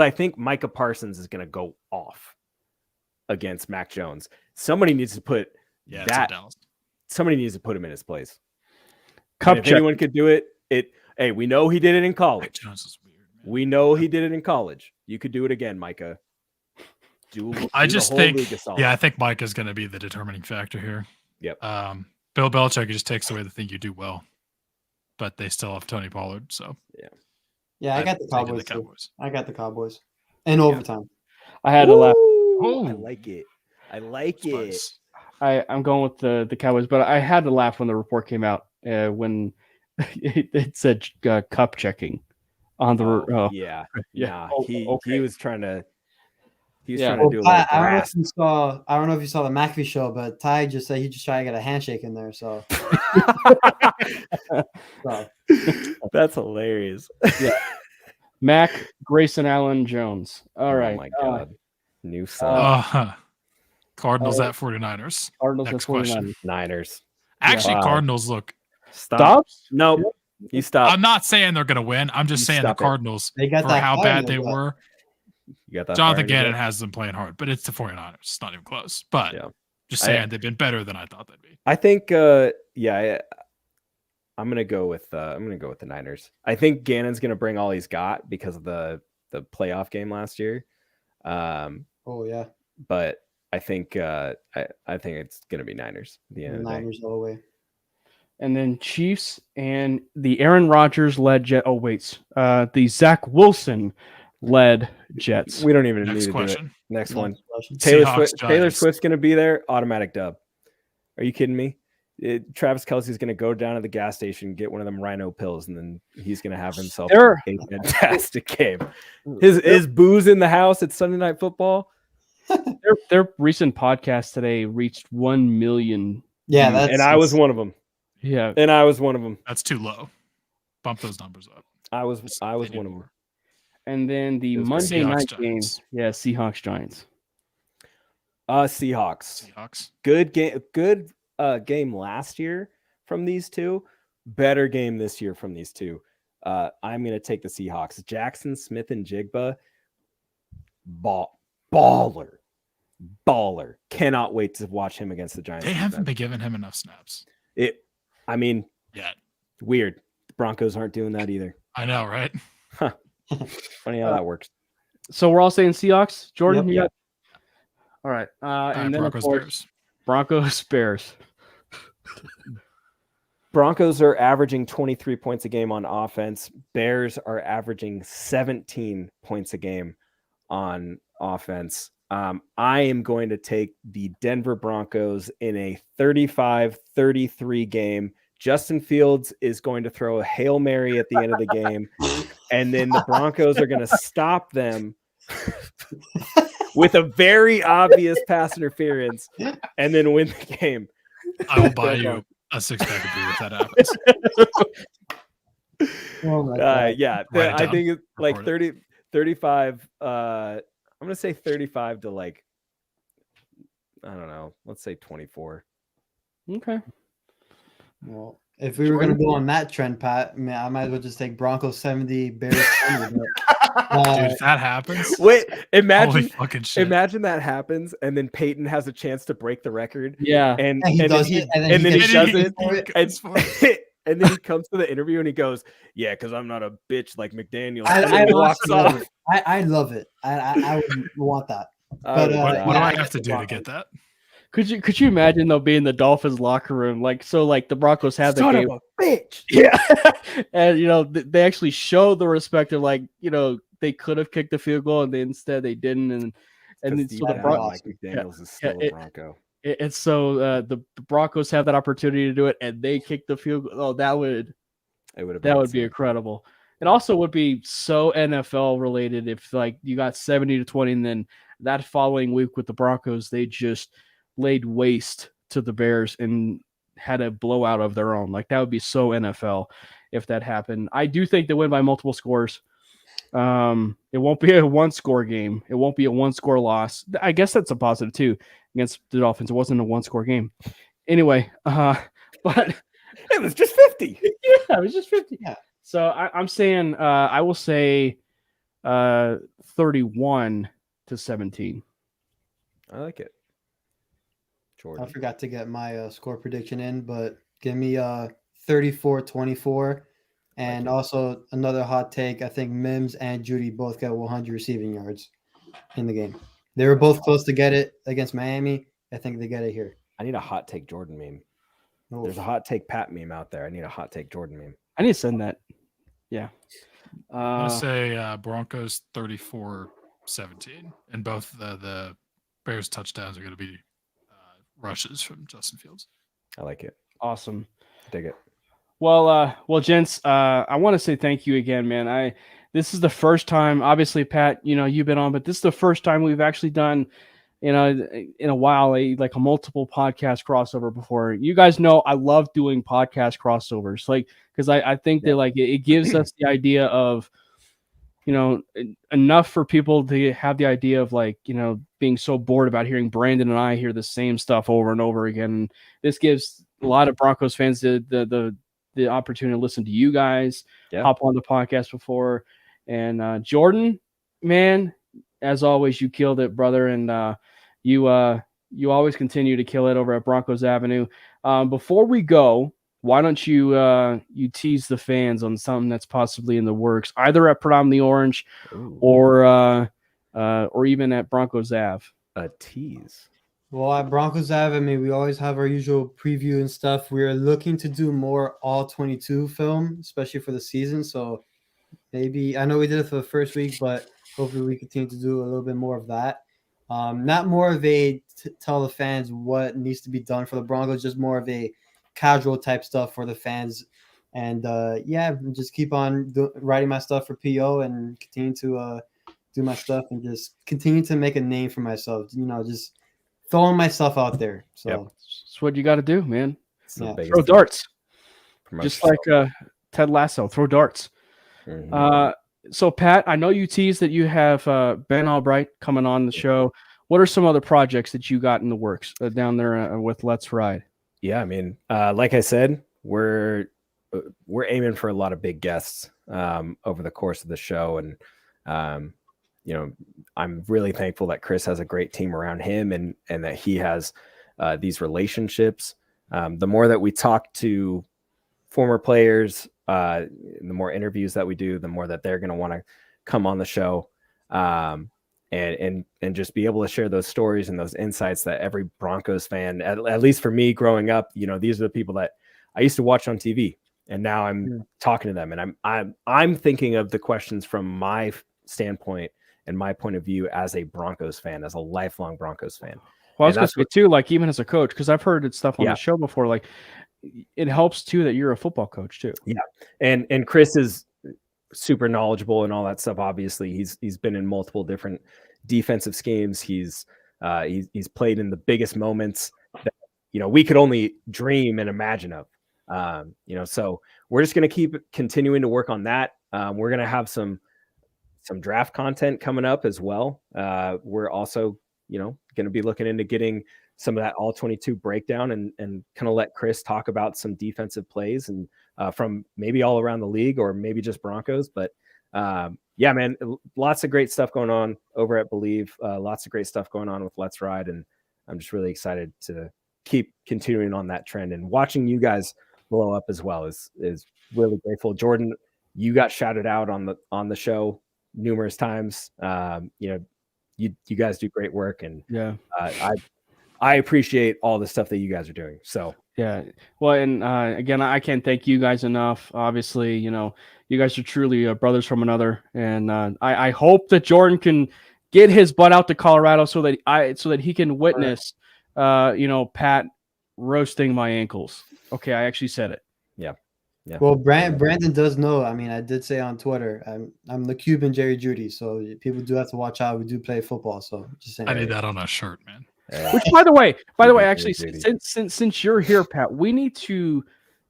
think Micah Parsons is gonna go off against Mac Jones. Somebody needs to put Yeah, it's in that. Dallas. Somebody needs to put him in his place. Cup And if check. anyone could do it, hey, we know he did it in Mac college. Jones is weird, man. We know he did it in college. You could do it again, Micah. I do the just whole think, league a solid. yeah, I think Mike is going to be the determining factor here. Yep. Bill Belichick just takes away the thing you do well, but they still have Tony Pollard. So Yeah, I got I'm the taking Cowboys. Too. Cowboys. I got the Cowboys. In overtime. I had to laugh. I like it. I like it. Spice. I'm going with the Cowboys, but I had to laugh when the report came out when it said cup checking on the. Oh, Yeah. yeah. Nah, Oh, he okay. was trying to. He was Yeah. trying to do a little I don't know if grasp. you saw. I don't know if you saw the McAfee show, but Ty just said he just tried to get a handshake in there. So, so That's hilarious. Mac, Grayson Allen Jones. All right. Oh my god. New son. Cardinals at 49ers. Cardinals Next and 49ers. question. Niners. Actually, Wow. Cardinals look. Stop. Stops? Nope. You stop. I'm not saying they're going to win. I'm just You saying the stop it. Cardinals, they got for that how fire bad in they their gut. were, You got that. Jonathan fire in Gannon you? has them playing hard, but it's the 49ers. It's not even close. But Yeah. just saying they've been better than I thought they'd be. I think. I'm gonna go with the Niners. I think Gannon's gonna bring all he's got because of the playoff game last year. Oh yeah, But I think I think it's gonna be Niners at the end of the day. Niners all the way. And then Chiefs and the Aaron Rodgers led Jet. Oh wait, the Zach Wilson led Jets. We don't even need Next to question. do it. Next one. Question. Taylor Seahawks, Swift. Taylor Giants. Swift's gonna be there. Automatic dub. Are you kidding me? Travis Kelce's gonna go down to the gas station, get one of them Rhino pills, and then he's gonna have himself They're- a fantastic game. His booze in the house at Sunday Night Football. Their recent podcast today reached 1 million. Yeah, that's and I was one of them. Yeah, And I was one of them. That's too low. Bump those numbers up. I was Just one of need them. more. and then the It was Monday Seahawks, night game. Giants. Yeah, Seahawks Giants. Seahawks. Seahawks. Good game. Good game last year from these two. Better game this year from these two. I'm gonna take the Seahawks. Jackson Smith and Jigba. Baller. Cannot wait to watch him against the Giants. They haven't defense. been giving him enough snaps I mean, yet. weird. The Broncos aren't doing that either. I know, right? Funny how that works. So we're all saying Seahawks. Jordan, Yep. you got. All right, All right, and then Broncos, of course, Bears. Broncos Bears. Broncos are averaging 23 points a game on offense. Bears are averaging 17 points a game on offense. I am going to take the Denver Broncos in a 35-33 game. Justin Fields is going to throw a Hail Mary at the end of the game, and then the Broncos are going to stop them with a very obvious pass interference and then win the game. I will buy you a 6-pack of beer if that happens. Oh my God. Yeah, Write it I down. think it's like Record it. 35. I'm going to say 35 to like, I don't know. Let's say 24. Okay. Well, if we were going to go on that trend, Pat, I might as well just take Broncos 70, Bears 20. if that happens, Wait, holy imagine fucking shit. Imagine that happens, and then Peyton has a chance to break the record. Yeah. and And he then does he, it, and and then he gets does shit it, for it. and, goes for it. and then he comes to the interview and he goes, "Yeah, because I'm not a bitch like McDaniel." I And then he walks honestly love off. it. I love it. I would want that. But, What do yeah, I I have to get do the to get that? Could you imagine though being the Dolphins locker room? Like the Broncos have the Son game. of a bitch. Yeah. And they actually show the respect of they could have kicked the field goal and instead they didn't. And then so the Mike McDaniel's is still a Bronco. And so the Broncos have that opportunity to do it, and they kick the field goal. Oh, that would be incredible. It also would be so NFL related if you got 70-20, and then that following week with the Broncos, they just laid waste to the Bears and had a blowout of their own. That would be so NFL if that happened. I do think they win by multiple scores. It won't be a one-score game. It won't be a one-score loss. I guess that's a positive too against the Dolphins. It wasn't a one-score game. Anyway, but it was just 50. Yeah, it was just 50. Yeah. So I'm saying I will say 31-17. I like it. Jordan. I forgot to get my score prediction in, but give me 34-24. And also another hot take. I think Mims and Judy both got 100 receiving yards in the game. They were both close to get it against Miami. I think they get it here. I need a hot take Jordan meme. Oof. There's a hot take Pat meme out there. I need a hot take Jordan meme. I need to send that. Yeah. I'm going to say Broncos 34-17. And both the Bears touchdowns are going to be rushes from Justin Fields. I like it. Awesome. Dig it. Well, gents, I want to say thank you again, man. This is the first time, obviously, Pat, you've been on, but this is the first time we've actually done, in a while, a multiple podcast crossover before. You guys know I love doing podcast crossovers, because I think that it gives us the idea of, enough for people to have the idea of being so bored about hearing Brandon and I hear the same stuff over and over again. And this gives a lot of Broncos fans the opportunity to listen to you guys, hop on the podcast before. And Jordan, man, as always, you killed it, brother. And you always continue to kill it over at Broncos Avenue. Before we go, why don't you tease the fans on something that's possibly in the works, either at Predominantly Orange or even at Broncos Ave? A tease. Well, at Broncos Ave, we always have our usual preview and stuff. We're looking to do more all-22 film, especially for the season. So maybe, I know we did it for the first week, but hopefully we continue to do a little bit more of that. Not more of a tell the fans what needs to be done for the Broncos, just more of a casual type stuff for the fans. And just keep on writing my stuff for PO and continue to do my stuff and just continue to make a name for myself. Just throwing myself out there. So that's what you got to do, man. Yeah. Throw darts. Promote Just yourself. like Ted Lasso, throw darts. Mhm. So, Pat, I know you teased that you have Ben Albright coming on the show. What are some other projects that you got in the works down there with Let's Ride? Yeah, like I said, we're aiming for a lot of big guests over the course of the show. And, I'm really thankful that Chris has a great team around him and that he has these relationships. The more that we talk to former players, the more interviews that we do, the more that they're going to want to come on the show and just be able to share those stories and those insights that every Broncos fan, at least for me growing up, these are the people that I used to watch on TV, and now I'm talking to them, and I'm thinking of the questions from my standpoint and my point of view as a Broncos fan, as a lifelong Broncos fan. Well, I was going to say too, even as a coach, because I've heard stuff on the show before, it helps too that you're a football coach too. Yeah. And Chris is super knowledgeable and all that stuff. Obviously he's been in multiple different defensive schemes. He's played in the biggest moments that, we could only dream and imagine of, so we're just going to keep continuing to work on that. We're going to have some draft content coming up as well. We're also, going to be looking into getting some of that all 22 breakdown and kind of let Chris talk about some defensive plays and from maybe all around the league or maybe just Broncos. But Yeah, man, lots of great stuff going on over at Believe. Lots of great stuff going on with Let's Ride, and I'm just really excited to keep continuing on that trend and watching you guys blow up as well is really grateful. Jordan, you got shouted out on the show numerous times. You guys do great work, and I appreciate all the stuff that you guys are doing. So yeah, well, and again, I can't thank you guys enough. Obviously, you guys are truly brothers from another, and I hope that Jordan can get his butt out to Colorado so that he can witness, Pat roasting my ankles. Okay, I actually said it. Yeah. Well, Brandon does know. I mean, I did say on Twitter, I'm the Cuban Jerry Judy, so people do have to watch out. We do play football, so just saying. I need that on a shirt, man. Which, by the way, actually, since you're here, Pat, we need to.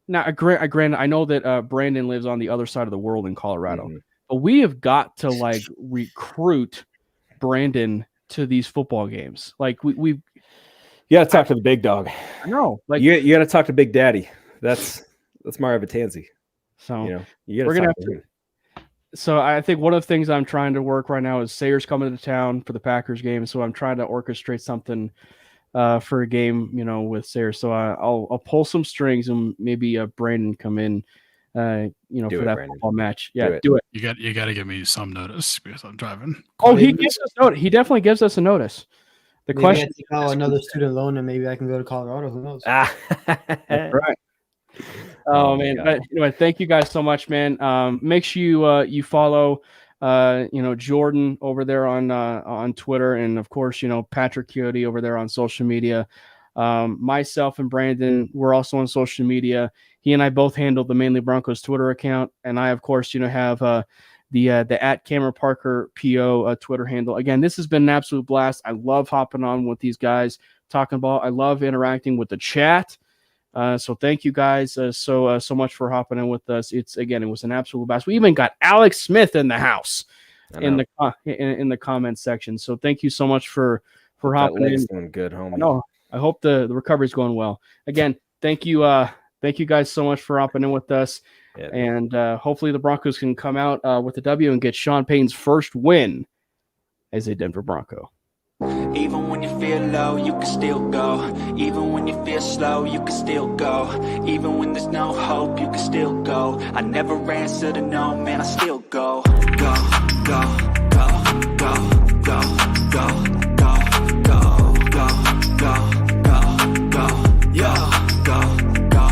Now, granted, I know that Brandon lives on the other side of the world in Colorado, but we have got to recruit Brandon to these football games. Like we you got to talk to the big dog. I know, you got to talk to Big Daddy. That's Mario Batanzi. So we're gonna have to. So I think one of the things I'm trying to work right now is Sayers coming to town for the Packers game. So I'm trying to orchestrate something for a game, with Sayers. So I'll pull some strings and maybe Brandon come in, for that football match. Yeah, do it. You got to give me some notice because I'm driving. Oh, he gives us notice. He definitely gives us a notice. The maybe question: I take out another student loan, and maybe I can go to Colorado. Who knows? That's right. Oh man, but anyway, thank you guys so much, man. Make sure you follow Jordan over there on Twitter, and of course, Patrick Chiotti over there on social media. Myself and Brandon, we're also on social media. He and I both handle the Manely Broncos Twitter account, and I, of course, have the at Cameron Parker PO Twitter handle. Again, this has been an absolute blast. I love hopping on with these guys talking ball. I love interacting with the chat. So thank you guys so much for hopping in with us. It was an absolute blast. We even got Alex Smith in the house in the comment section. So thank you so much for hopping in. Doing good, homie. No, I hope the recovery is going well. Again, thank you guys so much for hopping in with us. Yeah. And hopefully the Broncos can come out with a W and get Sean Payton's first win as a Denver Bronco. Even when you feel low, you can still go. Even when you feel slow, you can still go. Even when there's no hope, you can still go. I never answer to no, man, I still go. Go, go, go, go, go, go.